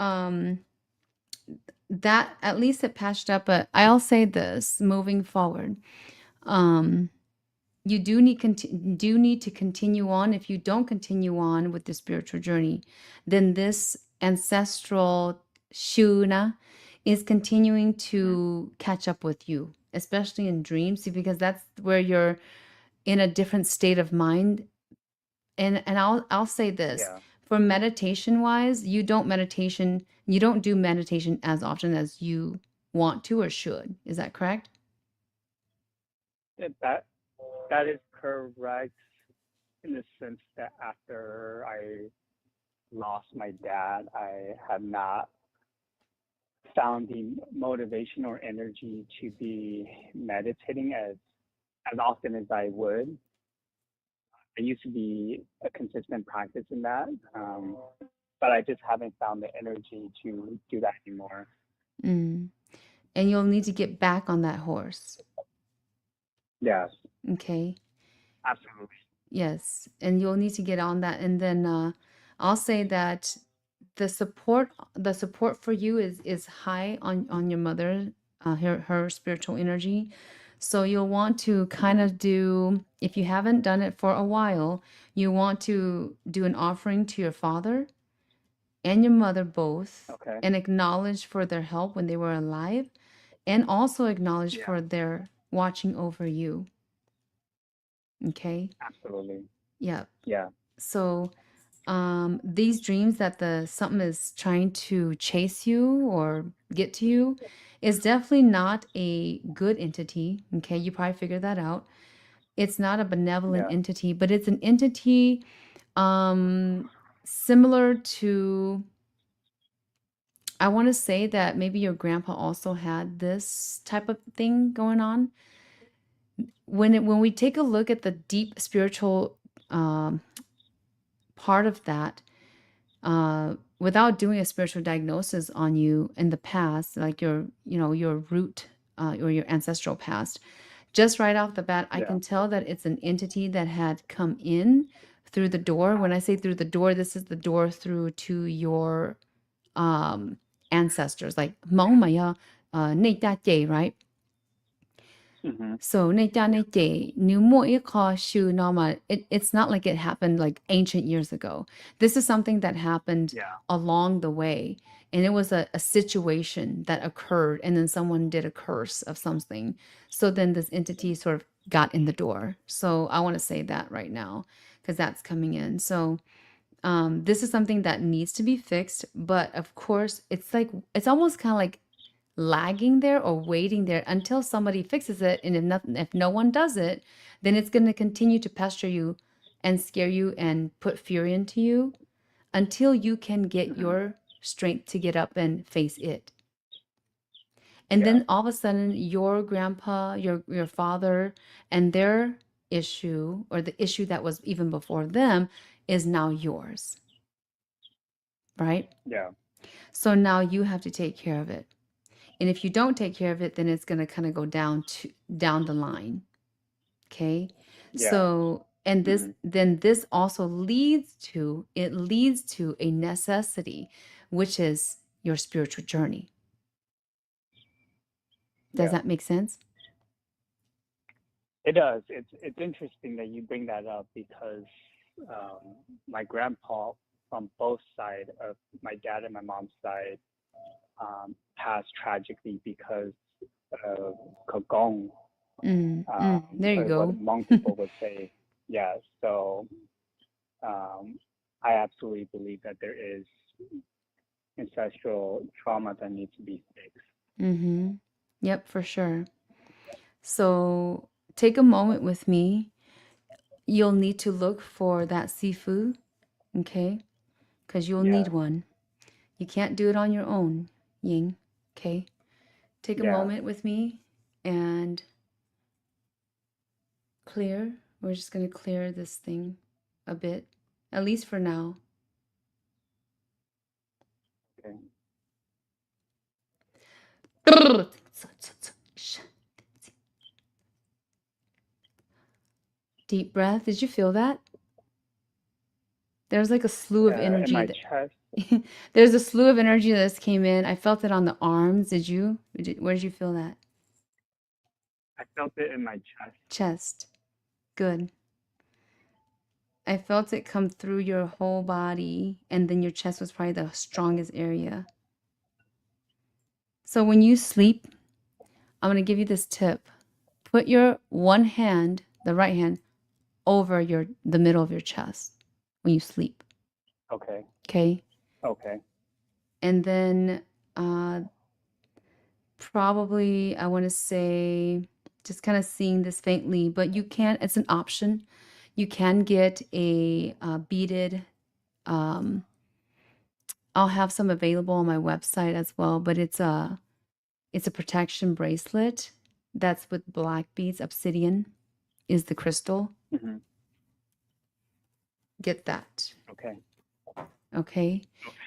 that at least it patched up, but I'll say this moving forward. You do need to continue on. If you don't continue on with the spiritual journey, then this ancestral Shuna is continuing to catch up with you, especially in dreams, because that's where you're in a different state of mind. And I'll say this, Yeah. for meditation wise, you don't do meditation as often as you want to or should. Is that correct? That is correct, in the sense that after I lost my dad, I have not found the motivation or energy to be meditating as often as I would. I used to be a consistent practice in that, but I just haven't found the energy to do that anymore. Mm. And you'll need to get back on that horse. Yes, Okay. absolutely. Yes. And you'll need to get on that. And then I'll say that the support for you is high on your mother, her spiritual energy. So you'll want to kind of do, if you haven't done it for a while, you want to do an offering to your father and your mother both, Okay. and acknowledge for their help when they were alive, and also acknowledge Yeah, for their watching over you. Okay. absolutely. Yeah. Yeah. So these dreams that the something is trying to chase you or get to you is definitely not a good entity. Okay, you probably figured that out. It's not a benevolent Yeah. entity, but it's an entity um similar to, I want to say that maybe your grandpa also had this type of thing going on. When we take a look at the deep spiritual um part of that, without doing a spiritual diagnosis on you in the past, like your root, or your ancestral past, just right off the bat, I Yeah. can tell that it's an entity that had come in through the door. When I say through the door, this is the door through to your ancestors, like Hmong Maya, right? Mm-hmm. So it's not like it happened like ancient years ago. This is something that happened Yeah. along the way. And it was a situation that occurred, and then someone did a curse of something. So then this entity sort of got in the door. So I want to say that right now, because that's coming in. So this is something that needs to be fixed. But of course, it's almost kind of like lagging there or waiting there until somebody fixes it. And if no one does it, then it's going to continue to pester you and scare you and put fear into you until you can get Mm-hmm. your strength to get up and face it. And Yeah. then all of a sudden your grandpa, your father, and their issue, or the issue that was even before them, is now yours, right? Yeah. So now you have to take care of it. And if you don't take care of it, then it's going to kind of go down the line. Okay. Yeah. So, and Mm-hmm. this also leads to a necessity, which is your spiritual journey. Does Yeah. that make sense? It does. It's interesting that you bring that up, because my grandpa, from both sides of my dad and my mom's side, passed tragically because of Kagong, There you or what go. Hmong people would say. Yeah. So I absolutely believe that there is ancestral trauma that needs to be fixed. Yep, for sure. So take a moment with me. You'll need to look for that seafood, okay? Because you'll need Yeah. one. You can't do it on your own, Ying. Okay? Take a Yeah. moment with me and clear. We're just going to clear this thing a bit, at least for now. Okay. Deep breath. Did you feel that? There's like a slew of in energy my that chest. there's a slew of energy that just came in. I felt it on the arms. Did you? Where did you feel that? I felt it in my chest. Chest. Good. I felt it come through your whole body, and then your chest was probably the strongest area. So when you sleep, I'm going to give you this tip. Put your one hand, the right hand, over the middle of your chest when you sleep. Okay. Okay? Okay. And then probably I want to say just kind of seeing this faintly, but you can, it's an option. You can get a beaded, I'll have some available on my website as well, but it's a protection bracelet that's with black beads. Obsidian is the crystal. Mm-hmm. Get that. Okay. Okay.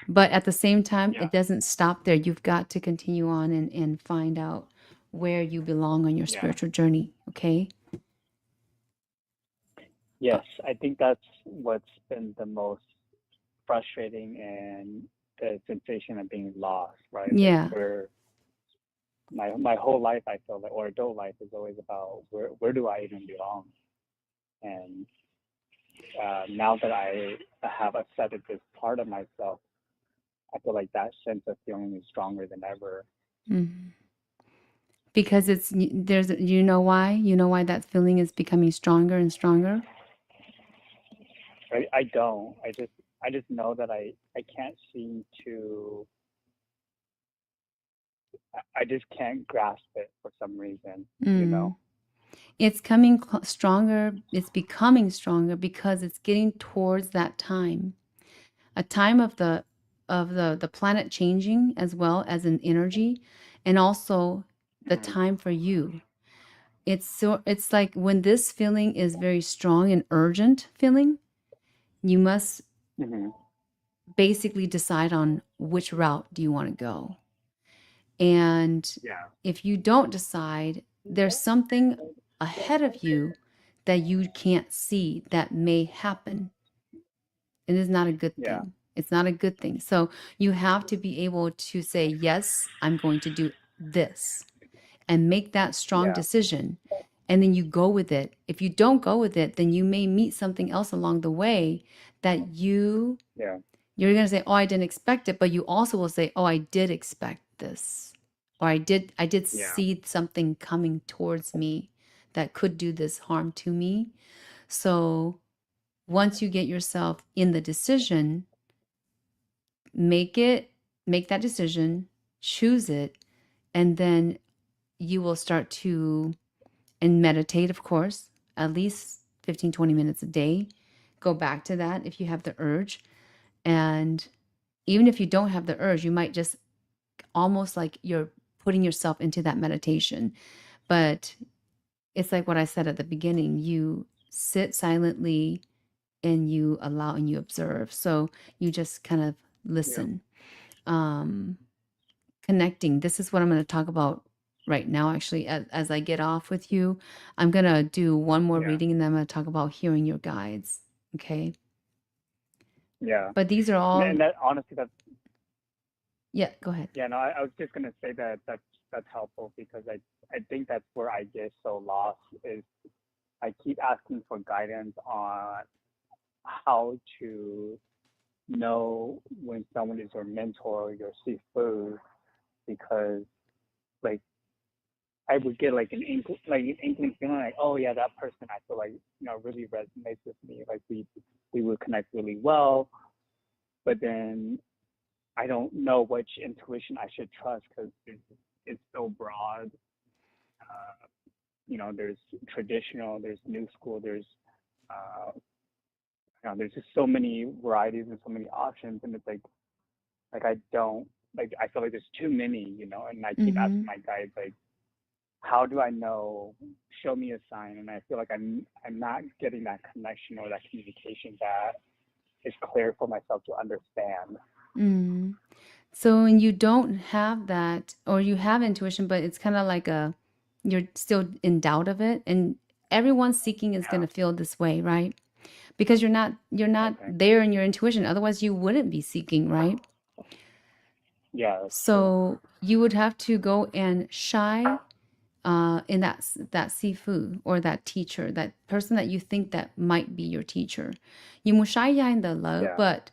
But at the same time, Yeah. it doesn't stop there. You've got to continue on and find out where you belong on your spiritual journey. Okay. Yes, I think that's what's been the most frustrating, and the sensation of being lost, right? Yeah. Like where my whole life, I feel like, or adult life, is always about where do I even belong? And now that I have accepted this part of myself, I feel like that sense of feeling is stronger than ever. Mm-hmm. Because you know why that feeling is becoming stronger and stronger. I don't. I just know that I can't seem to. I just can't grasp it for some reason. You know. It's coming stronger. It's becoming stronger because it's getting towards that time, a time of the planet changing as well as an energy, and also the time for you. It's like when this feeling is very strong and urgent feeling, you must basically decide on which route do you want to go. And if you don't decide, there's something ahead of you that you can't see that may happen. It is not a good thing. It's not a good thing. So you have to be able to say, yes, I'm going to do this, and make that strong decision. And then you go with it. If you don't go with it, then you may meet something else along the way that you're going to say, oh, I didn't expect it. But you also will say, oh, I did expect this. Or I did see something coming towards me that could do this harm to me. So once you get yourself in the decision, make that decision, choose it, and then you will start to, and meditate, of course, at least 15-20 minutes a day. Go back to that if you have the urge. And even if you don't have the urge, you might just almost like you're putting yourself into that meditation. But it's like what I said at the beginning, you sit silently and you allow and you observe. So you just kind of listen. Connecting. This is what I'm going to talk about right now, actually. As I get off with you, I'm going to do one more reading, and then I'm going to talk about hearing your guides. Okay. Yeah. But these are all. And that, honestly, that's. Yeah, go ahead. Yeah, no, I was just gonna say that's helpful, because I think that's where I get so lost, is I keep asking for guidance on how to know when someone is your mentor or your sifu, because like I would get like an inkling feeling like, oh yeah, that person, I feel like, really resonates with me. Like we would connect really well, but then I don't know which intuition I should trust, because it's so broad. There's traditional, there's new school, there's there's just so many varieties and so many options, and it's like I don't I feel like there's too many, and I keep asking my guides, like, how do I know? Show me a sign. And I feel like I'm not getting that connection or that communication that is clear for myself to understand. So when you don't have that, or you have intuition, but it's kind of like you're still in doubt of it, and everyone seeking is going Yeah. to feel this way, right? Because you're not Okay. there in your intuition. Otherwise, you wouldn't be seeking, right? Yeah, that's true. So you would have to go and shy in that sifu or that teacher, that person that you think that might be your teacher. You must shy in the love, Yeah. but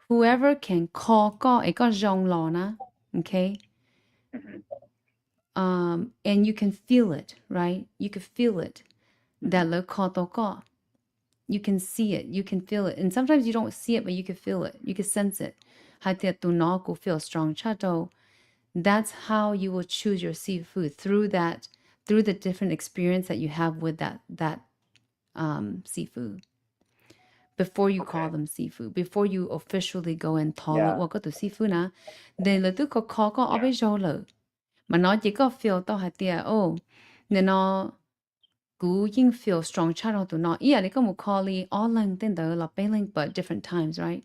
whoever can call it got zhong lo na, okay? Mhm. And you can feel it, right? You can feel it. That lo call to ko. You can see it, you can feel it. And sometimes you don't see it, but you can feel it. You can sense it. Hatia tu no ko feel strong chato. That's how you will choose your seafood, through the different experience that you have with that seafood. Before you call Okay. them seafood, before you officially go and tell it, Yeah. well, go to seafood na, then le tu ko call ko Yeah. obe jo lo. Mà nó chỉ có feel to hạt tia nên nó cú yên feel strong channel to nó. Yeah,你個冇 call li all lang tên đó là bailing but different times, right?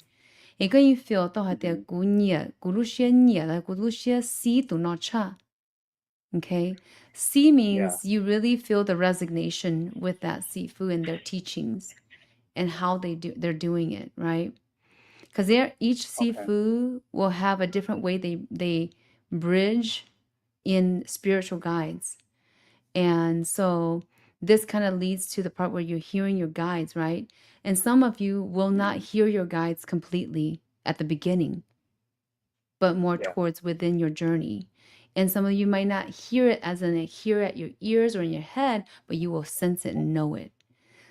Ý個yên feel to hạt tia cú nhẹ, cú lu xie nhẹ là cú lu xie si to nó cha. Okay? Si Yeah. means you really feel the resignation with that sifu and their teachings and how they're doing it, right? Because each Okay. sifu will have a different way they bridge in spiritual guides. And so this kind of leads to the part where you're hearing your guides, right? And some of you will not hear your guides completely at the beginning, but more Yeah. towards within your journey. And some of you might not hear it as in hear at your ears or in your head, but you will sense it and know it.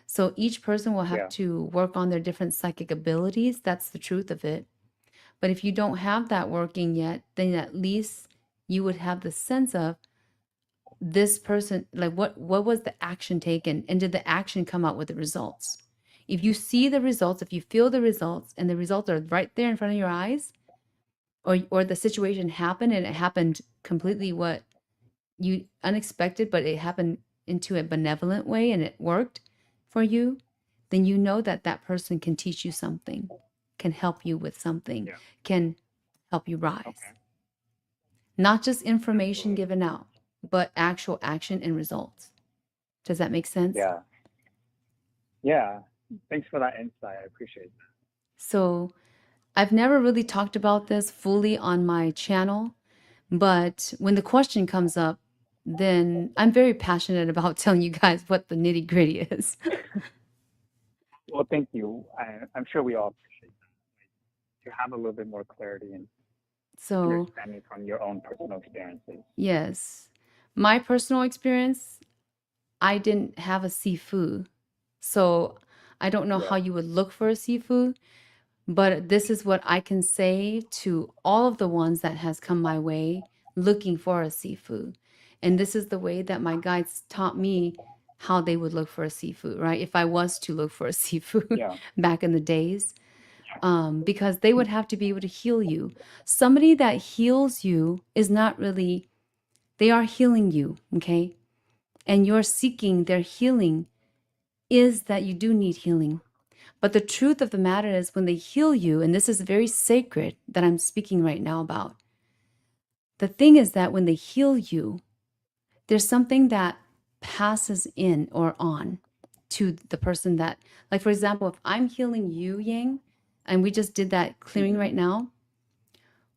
So each person will have Yeah. to work on their different psychic abilities. That's the truth of it. But if you don't have that working yet, then at least you would have the sense of this person, like what was the action taken, and did the action come out with the results? If you see the results, if you feel the results, and the results are right there in front of your eyes, or the situation happened and it happened completely what you unexpected, but it happened into a benevolent way and it worked for you, then you know that that person can teach you something, can help you with something, Yeah. can help you rise. Okay. Not just information Absolutely. given out, but actual action and results. Does that make sense? Yeah. Yeah. Thanks for that insight. I appreciate that. So I've never really talked about this fully on my channel, but when the question comes up, then I'm very passionate about telling you guys what the nitty gritty is. Well, thank you. I'm sure we all appreciate that. To have a little bit more clarity and So understanding from your own personal experiences. yes, my personal experience, I didn't have a sifu. So I don't know Yeah. how you would look for a sifu, but this is what I can say to all of the ones that has come my way looking for a sifu. And this is the way that my guides taught me how they would look for a sifu, right? If I was to look for a sifu Yeah. back in the days, because they would have to be able to heal you. Somebody that heals you is not really, they are healing you, okay? And you're seeking their healing is that you do need healing. But the truth of the matter is, when they heal you, and this is very sacred that I'm speaking right now about, the thing is that when they heal you, there's something that passes in or on to the person that, like, for example, if I'm healing you, Yang, and we just did that clearing right now,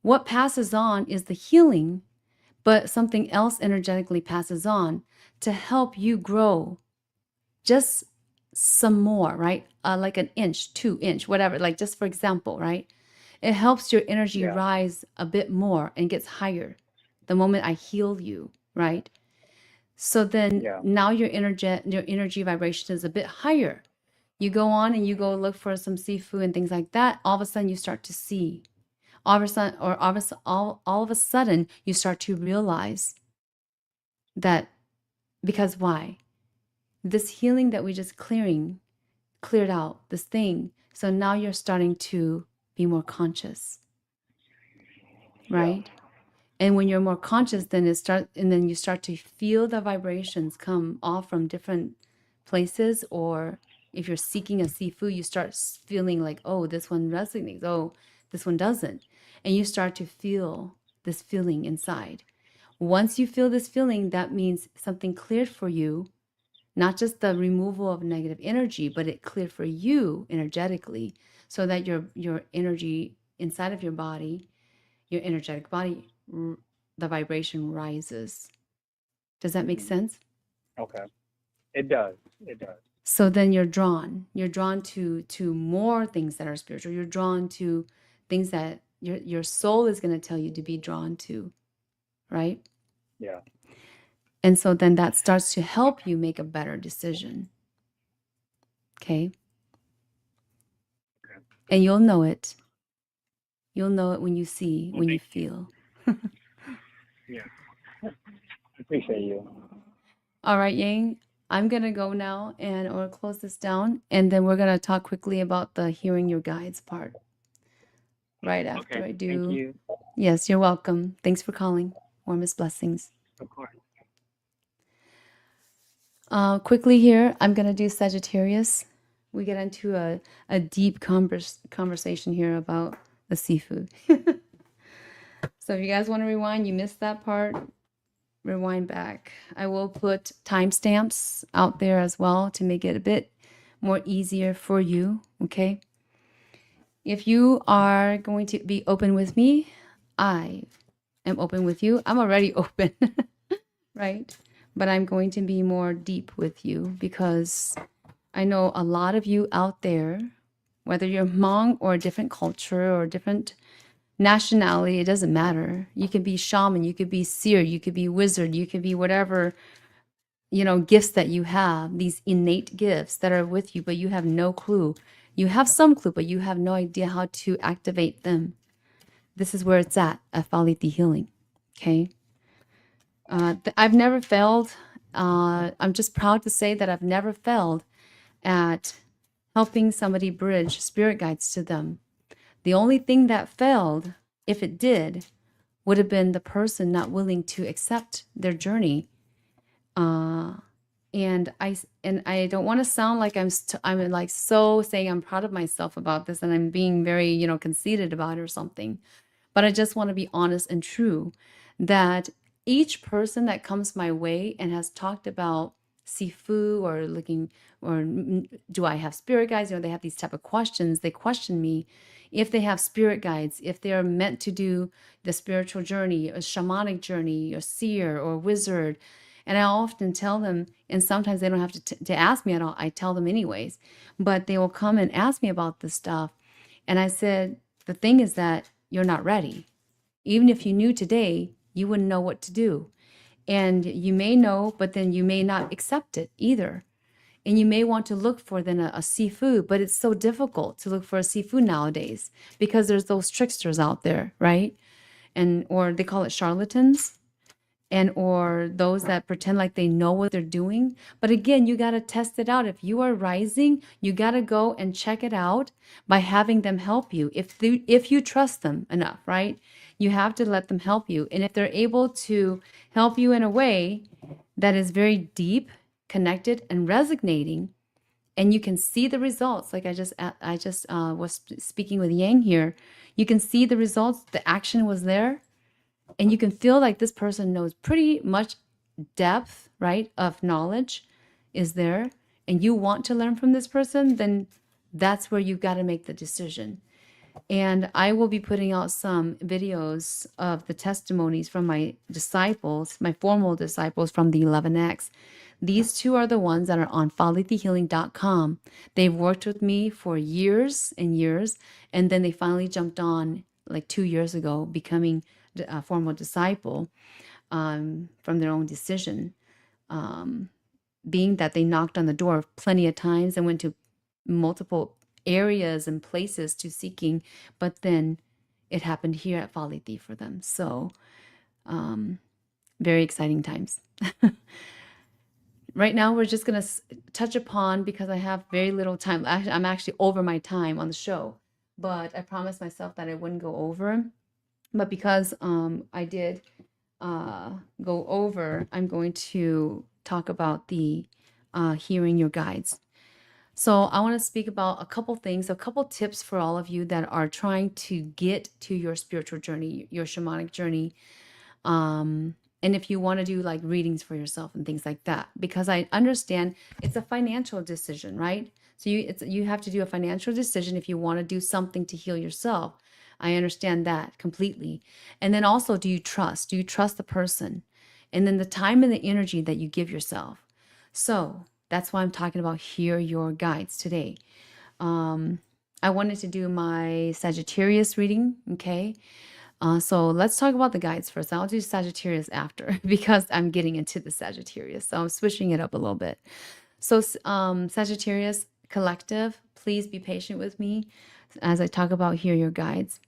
what passes on is the healing, but something else energetically passes on to help you grow just some more, right? Like an inch, 2 inch, whatever, like just for example, right? It helps your energy Yeah. rise a bit more and gets higher the moment I heal you, right? So then Yeah. now your energy vibration is a bit higher. You go on and you go look for some seafood and things like that. All of a sudden you start to see. All of a sudden, all of a sudden you start to realize that, because why? This healing that we just cleared out this thing. So now you're starting to be more conscious, right? And when you're more conscious, then you start to feel the vibrations come off from different places. Or if you're seeking a seafood, you start feeling like, oh, this one resonates. Oh, this one doesn't. and you start to feel this feeling inside. Once you feel this feeling, that means something cleared for you, not just the removal of negative energy, but it cleared for you energetically, so that your energy inside of your body, your energetic body, the vibration rises. Does that make sense? Okay. It does. It does. So then you're drawn to more things that are spiritual. You're drawn to things that your soul is going to tell you to be drawn to, right? Yeah. And so then that starts to help you make a better decision. Okay? Okay. And you'll know it. You'll know it when you see, Well, when you thank you. feel. Yeah. Appreciate you. All right, Yang, I'm going to go now or close this down, and then we're going to talk quickly about the hearing your guides part right after Okay. I do. Thank you. Yes, you're welcome. Thanks for calling. Warmest blessings. Of course. Quickly here, I'm going to do Sagittarius. We get into a deep conversation here about the seafood. So if you guys want to rewind, you missed that part, rewind back. I will put timestamps out there as well to make it a bit more easier for you, okay? If you are going to be open with me, I am open with you. I'm already open, right? But I'm going to be more deep with you because I know a lot of you out there, whether you're Hmong or a different culture or different nationality, it doesn't matter. You could be shaman, you could be seer, you could be wizard, you could be whatever, gifts that you have, these innate gifts that are with you, but you have no clue. You have some clue, but you have no idea how to activate them. This is where it's at PaLiChee healing. Okay. I've never failed. I'm just proud to say that I've never failed at helping somebody bridge spirit guides to them. The only thing that failed, if it did, would have been the person not willing to accept their journey. And I don't want to sound like I'm like so saying I'm proud of myself about this and I'm being very, conceited about it or something. But I just want to be honest and true that each person that comes my way and has talked about sifu or looking or do I have spirit guides? They have these type of questions. They question me if they have spirit guides, if they're meant to do the spiritual journey, a shamanic journey, or seer or wizard. And I often tell them, and sometimes they don't have to ask me at all. I tell them anyways, but they will come and ask me about this stuff. And I said, the thing is that you're not ready. Even if you knew today, you wouldn't know what to do. And you may know, but then you may not accept it either. And you may want to look for then a seafood, but it's so difficult to look for a seafood nowadays because there's those tricksters out there, right? Or they call it charlatans, or those that pretend like they know what they're doing. But again, you got to test it out. If you are rising, you got to go and check it out by having them help you. If you trust them enough, right? You have to let them help you. And if they're able to help you in a way that is very deep, connected, and resonating, and you can see the results, like I just was speaking with Yang here, you can see the results, the action was there, and you can feel like this person knows pretty much depth, right, of knowledge is there, and you want to learn from this person, then that's where you've got to make the decision. And I will be putting out some videos of the testimonies from my disciples, my formal disciples from the 11X. These two are the ones that are on PaLiCheeHealing.com. They've worked with me for years and years, and then they finally jumped on like 2 years ago, becoming a formal disciple from their own decision, being that they knocked on the door plenty of times and went to multiple areas and places to seeking, but then it happened here at PaLiChee for them. So very exciting times. Right now, we're just going to touch upon, because I have very little time. I'm actually over my time on the show, but I promised myself that I wouldn't go over. But because I did go over, I'm going to talk about the hearing your guides. So I want to speak about a couple things, a couple tips for all of you that are trying to get to your spiritual journey, your shamanic journey. And if you want to do like readings for yourself and things like that, because I understand it's a financial decision, right? So you have to do a financial decision if you want to do something to heal yourself. I understand that completely. And then also, do you trust? Do you trust the person? And then the time and the energy that you give yourself. So that's why I'm talking about hear your guides today. I wanted to do my Sagittarius reading, okay? So let's talk about the guides first. I'll do Sagittarius after because I'm getting into the Sagittarius. So I'm switching it up a little bit. So Sagittarius collective, please be patient with me as I talk about hear your guides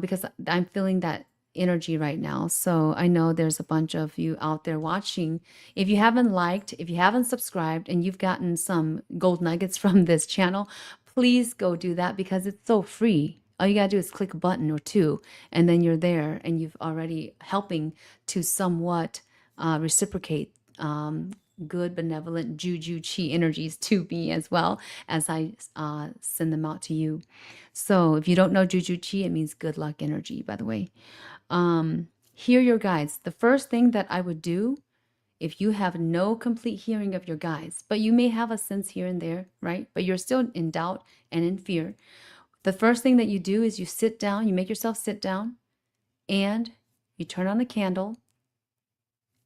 because I'm feeling that energy right now. So I know there's a bunch of you out there watching. If you haven't liked, if you haven't subscribed, and you've gotten some gold nuggets from this channel, please go do that because it's so free. All you gotta do is click a button or two, and then you're there, and you've already helping to somewhat reciprocate good, benevolent juju chi energies to me as well as I send them out to you. So if you don't know juju chi, it means good luck energy, by the way. Hear your guides. The first thing that I would do if you have no complete hearing of your guides, but you may have a sense here and there, right? But you're still in doubt and in fear. The first thing that you do is you sit down, you make yourself sit down, and you turn on a candle,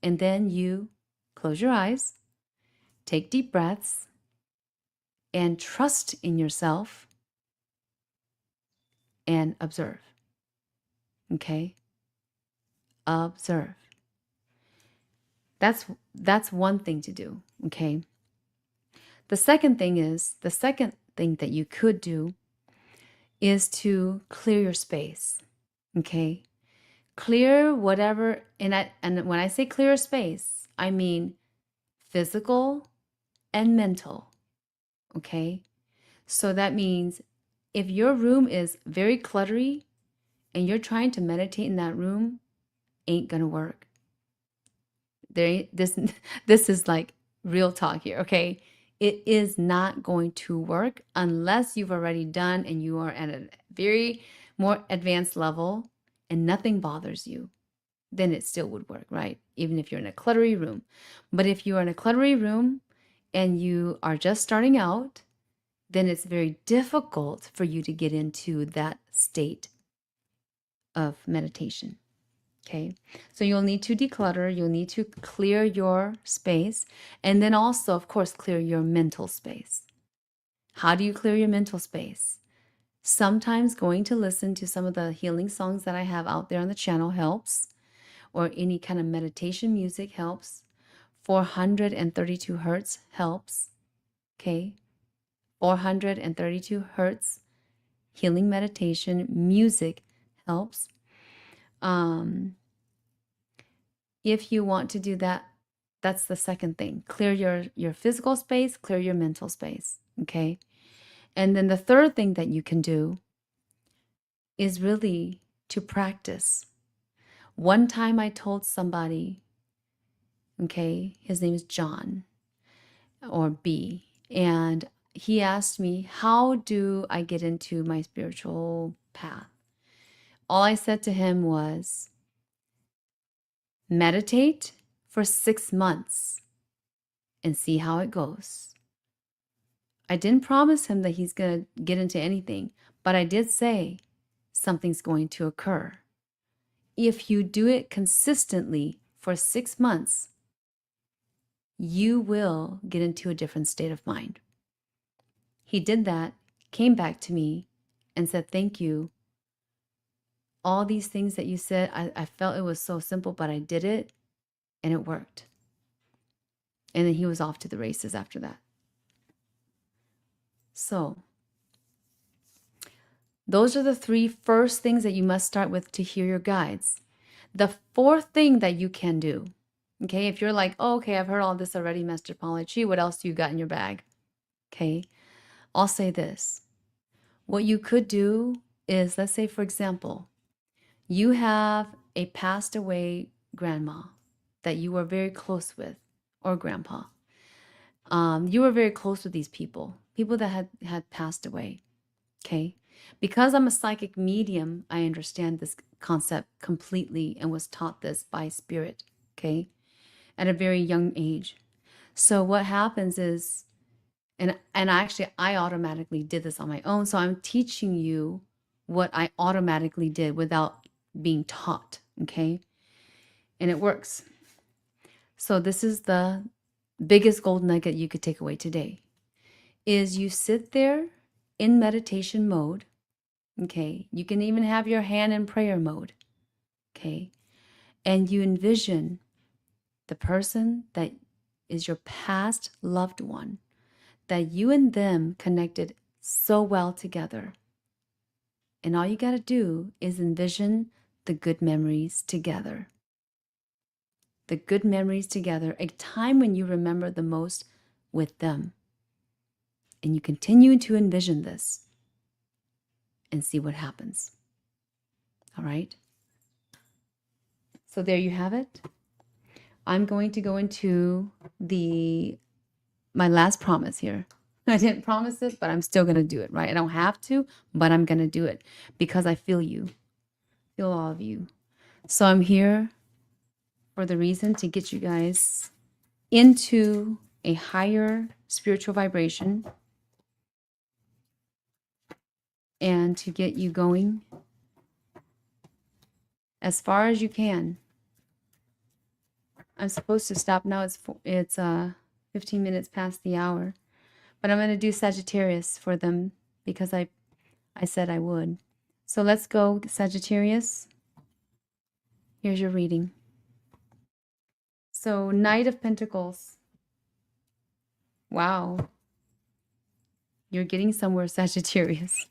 and then you close your eyes, take deep breaths, and trust in yourself and observe. Okay? Observe. That's one thing to do, okay? The second thing that you could do is to clear your space, okay? Clear whatever, and when I say clear space, I mean physical and mental, okay? So that means if your room is very cluttery and you're trying to meditate in that room, ain't gonna work. This is like real talk here, okay? It is not going to work unless you've already done and you are at a very more advanced level and nothing bothers you. Then it still would work, right? Even if you're in a cluttery room. But if you are in a cluttery room and you are just starting out, then it's very difficult for you to get into that state of meditation. Okay, so you'll need to declutter, you'll need to clear your space, and then also, of course, clear your mental space. How do you clear your mental space? Sometimes going to listen to some of the healing songs that I have out there on the channel helps, or any kind of meditation music helps. 432 hertz helps. Okay, 432 hertz healing meditation music helps. If you want to do that, that's the second thing. Clear your physical space, clear your mental space, okay? And then the third thing that you can do is really to practice. One time I told somebody, okay, his name is John or B, and he asked me, how do I get into my spiritual path? All I said to him was, meditate for 6 months and see how it goes. I didn't promise him that he's going to get into anything, but I did say something's going to occur. If you do it consistently for 6 months, you will get into a different state of mind. He did that, came back to me, and said, thank you. All these things that you said, I felt it was so simple, but I did it, and it worked. And then he was off to the races after that. So, those are the 3 first things that you must start with to hear your guides. The fourth thing that you can do, okay, if you're like, oh, okay, I've heard all this already, Master PaLiChee, what else do you got in your bag? Okay, I'll say this. What you could do is, let's say, for example, you have a passed away grandma that you were very close with, or grandpa, You were very close with these people that had passed away. Okay. Because I'm a psychic medium, I understand this concept completely and was taught this by spirit. Okay. At a very young age. So what happens is, and actually I automatically did this on my own. So I'm teaching you what I automatically did without being taught. Okay. And it works. So this is the biggest gold nugget you could take away today is you sit there in meditation mode. Okay. You can even have your hand in prayer mode. Okay. And you envision the person that is your past loved one, that you and them connected so well together. And all you got to do is envision the good memories together. The good memories together, a time when you remember the most with them. And you continue to envision this and see what happens. All right? So there you have it. I'm going to go into my last promise here. I didn't promise it, but I'm still going to do it, right? I don't have to, but I'm going to do it because I feel you, feel all of you. So I'm here for the reason to get you guys into a higher spiritual vibration and to get you going as far as you can. I'm supposed to stop now. It's 15 minutes past the hour. But I'm going to do Sagittarius for them because I said I would. So let's go, Sagittarius. Here's your reading. So Knight of Pentacles. Wow. You're getting somewhere, Sagittarius.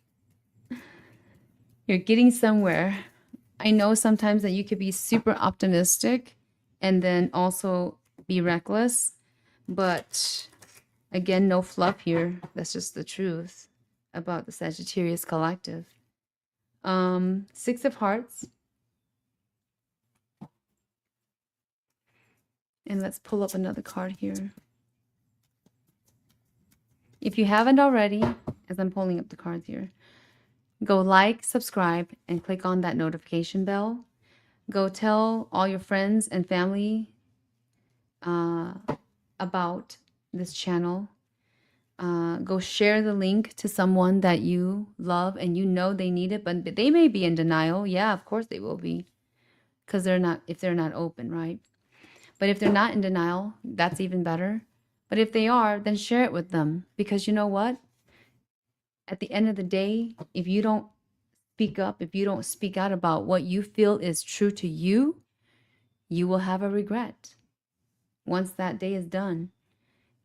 You're getting somewhere. I know sometimes that you could be super optimistic and then also be reckless. But again, no fluff here. That's just the truth about the Sagittarius collective. 6 of Hearts. And let's pull up another card here. If you haven't already, as I'm pulling up the cards here, go like, subscribe, and click on that notification bell. Go tell all your friends and family about this channel. Go share the link to someone that you love and you know they need it, but they may be in denial. Yeah, of course they will be, because if they're not open, right? But if they're not in denial, that's even better. But if they are, then share it with them, because you know what? At the end of the day, if you don't speak up, if you don't speak out about what you feel is true to you, you will have a regret once that day is done.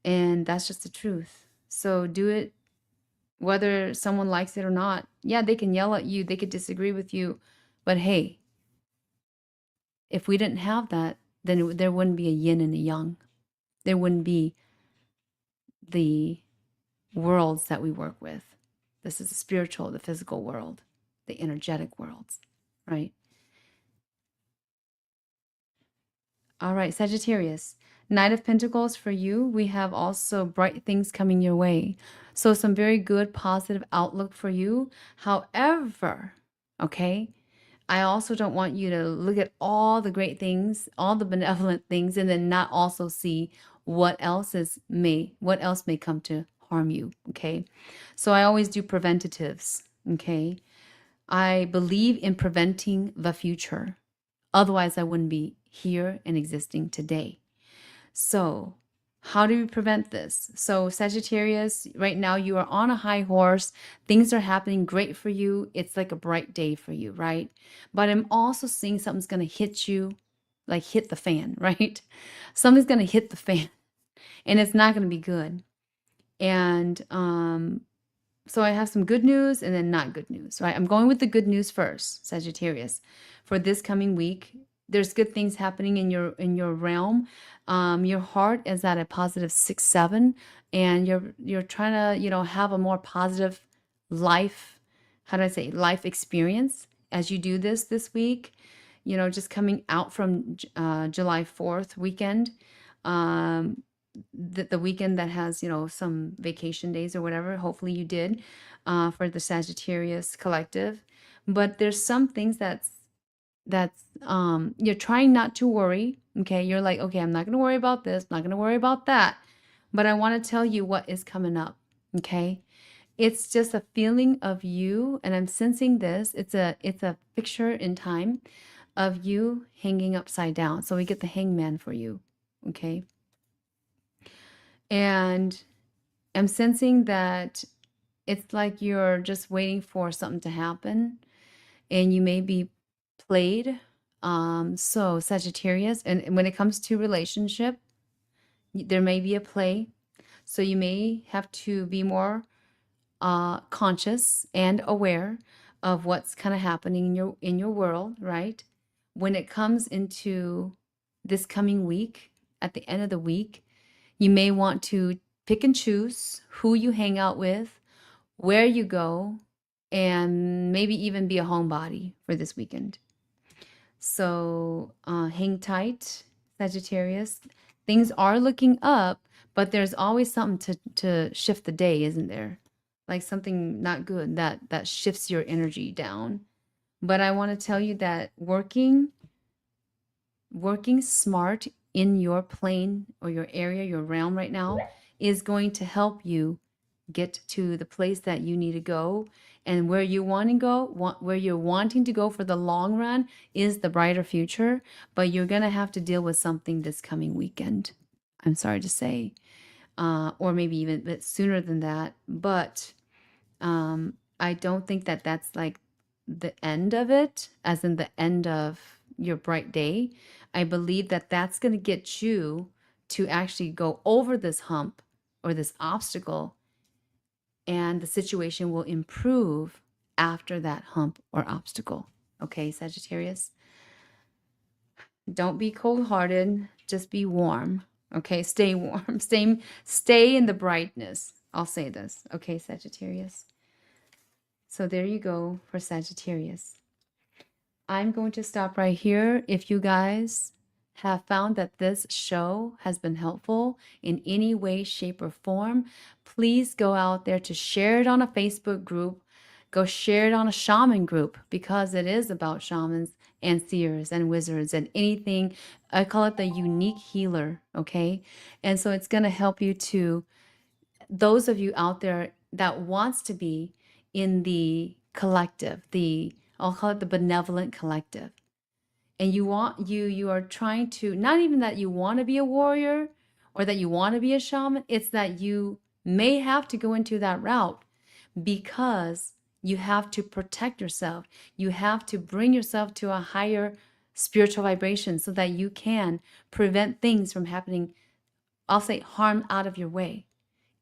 And that's just the truth. So do it whether someone likes it or not. Yeah, they can yell at you, they could disagree with you, but hey, if we didn't have that, then there wouldn't be a yin and a yang. There wouldn't be the worlds that we work with. This is the spiritual, the physical world, the energetic worlds, right? All right, Sagittarius, Knight of Pentacles for you. We have also bright things coming your way. So some very good, positive outlook for you. However, okay, I also don't want you to look at all the great things, all the benevolent things, and then not also see what else may come to harm you, okay? So I always do preventatives, okay? I believe in preventing the future. Otherwise, I wouldn't be here and existing today. So how do we prevent this? So Sagittarius, right now you are on a high horse. Things are happening great for you. It's like a bright day for you, right? But I'm also seeing something's going to hit you, like hit the fan, right? Something's going to hit the fan and it's not going to be good. And so I have some good news and then not good news, right? I'm going with the good news first, Sagittarius. For this coming week, there's good things happening in your realm. Your heart is at a positive 6-7, and you're trying to have a more positive life. How do I say life experience as you do this week? Just coming out from July 4th weekend. the weekend that has, you know, some vacation days or whatever. Hopefully you did for the Sagittarius collective. But there's some things that's you're trying not to worry. Okay, you're like, okay, I'm not going to worry about this, not going to worry about that. But I want to tell you what is coming up. Okay, it's just a feeling of you, and I'm sensing this. It's a picture in time of you hanging upside down. So we get the hangman for you. Okay, and I'm sensing that it's like you're just waiting for something to happen, and you may be played. So Sagittarius, and when it comes to relationship, there may be a play. So you may have to be more conscious and aware of what's kind of happening in your world, right? When it comes into this coming week, at the end of the week, you may want to pick and choose who you hang out with, where you go, and maybe even be a homebody for this weekend. So hang tight, Sagittarius. Things are looking up, but there's always something to shift the day, isn't there? Like something not good that shifts your energy down. But I want to tell you that working smart in your plane or your area, your realm right now is going to help you get to the place that you need to go, and where you want to go, where you're wanting to go for the long run is the brighter future. But you're going to have to deal with something this coming weekend, I'm sorry to say, or maybe even a bit sooner than that. But I don't think that that's like the end of it, as in the end of your bright day. I believe that that's going to get you to actually go over this hump or this obstacle, and the situation will improve after that hump or obstacle. Okay, Sagittarius? Don't be cold-hearted, just be warm. Okay, stay warm. Stay in the brightness. I'll say this. Okay, Sagittarius? So there you go for Sagittarius. I'm going to stop right here. If you guys have found that this show has been helpful in any way, shape, or form, please go out there to share it on a Facebook group. Go share it on a shaman group, because it is about shamans and seers and wizards and anything. I call it the unique healer, okay? And so it's going to help you to, those of you out there that wants to be in the collective, I'll call it the benevolent collective. And you are trying to, not even that you want to be a warrior or that you want to be a shaman, it's that you may have to go into that route because you have to protect yourself. You have to bring yourself to a higher spiritual vibration so that you can prevent things from happening, I'll say harm out of your way.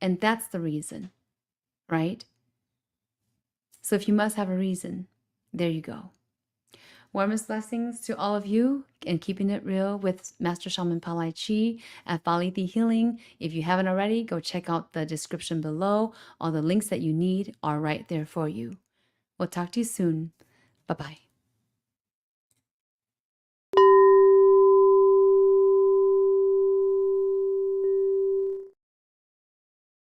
And that's the reason, right? So if you must have a reason, there you go. Warmest blessings to all of you, and keeping it real with Master Shaman PaLiChee at PaLiChee Healing. If you haven't already, go check out the description below. All the links that you need are right there for you. We'll talk to you soon. Bye-bye.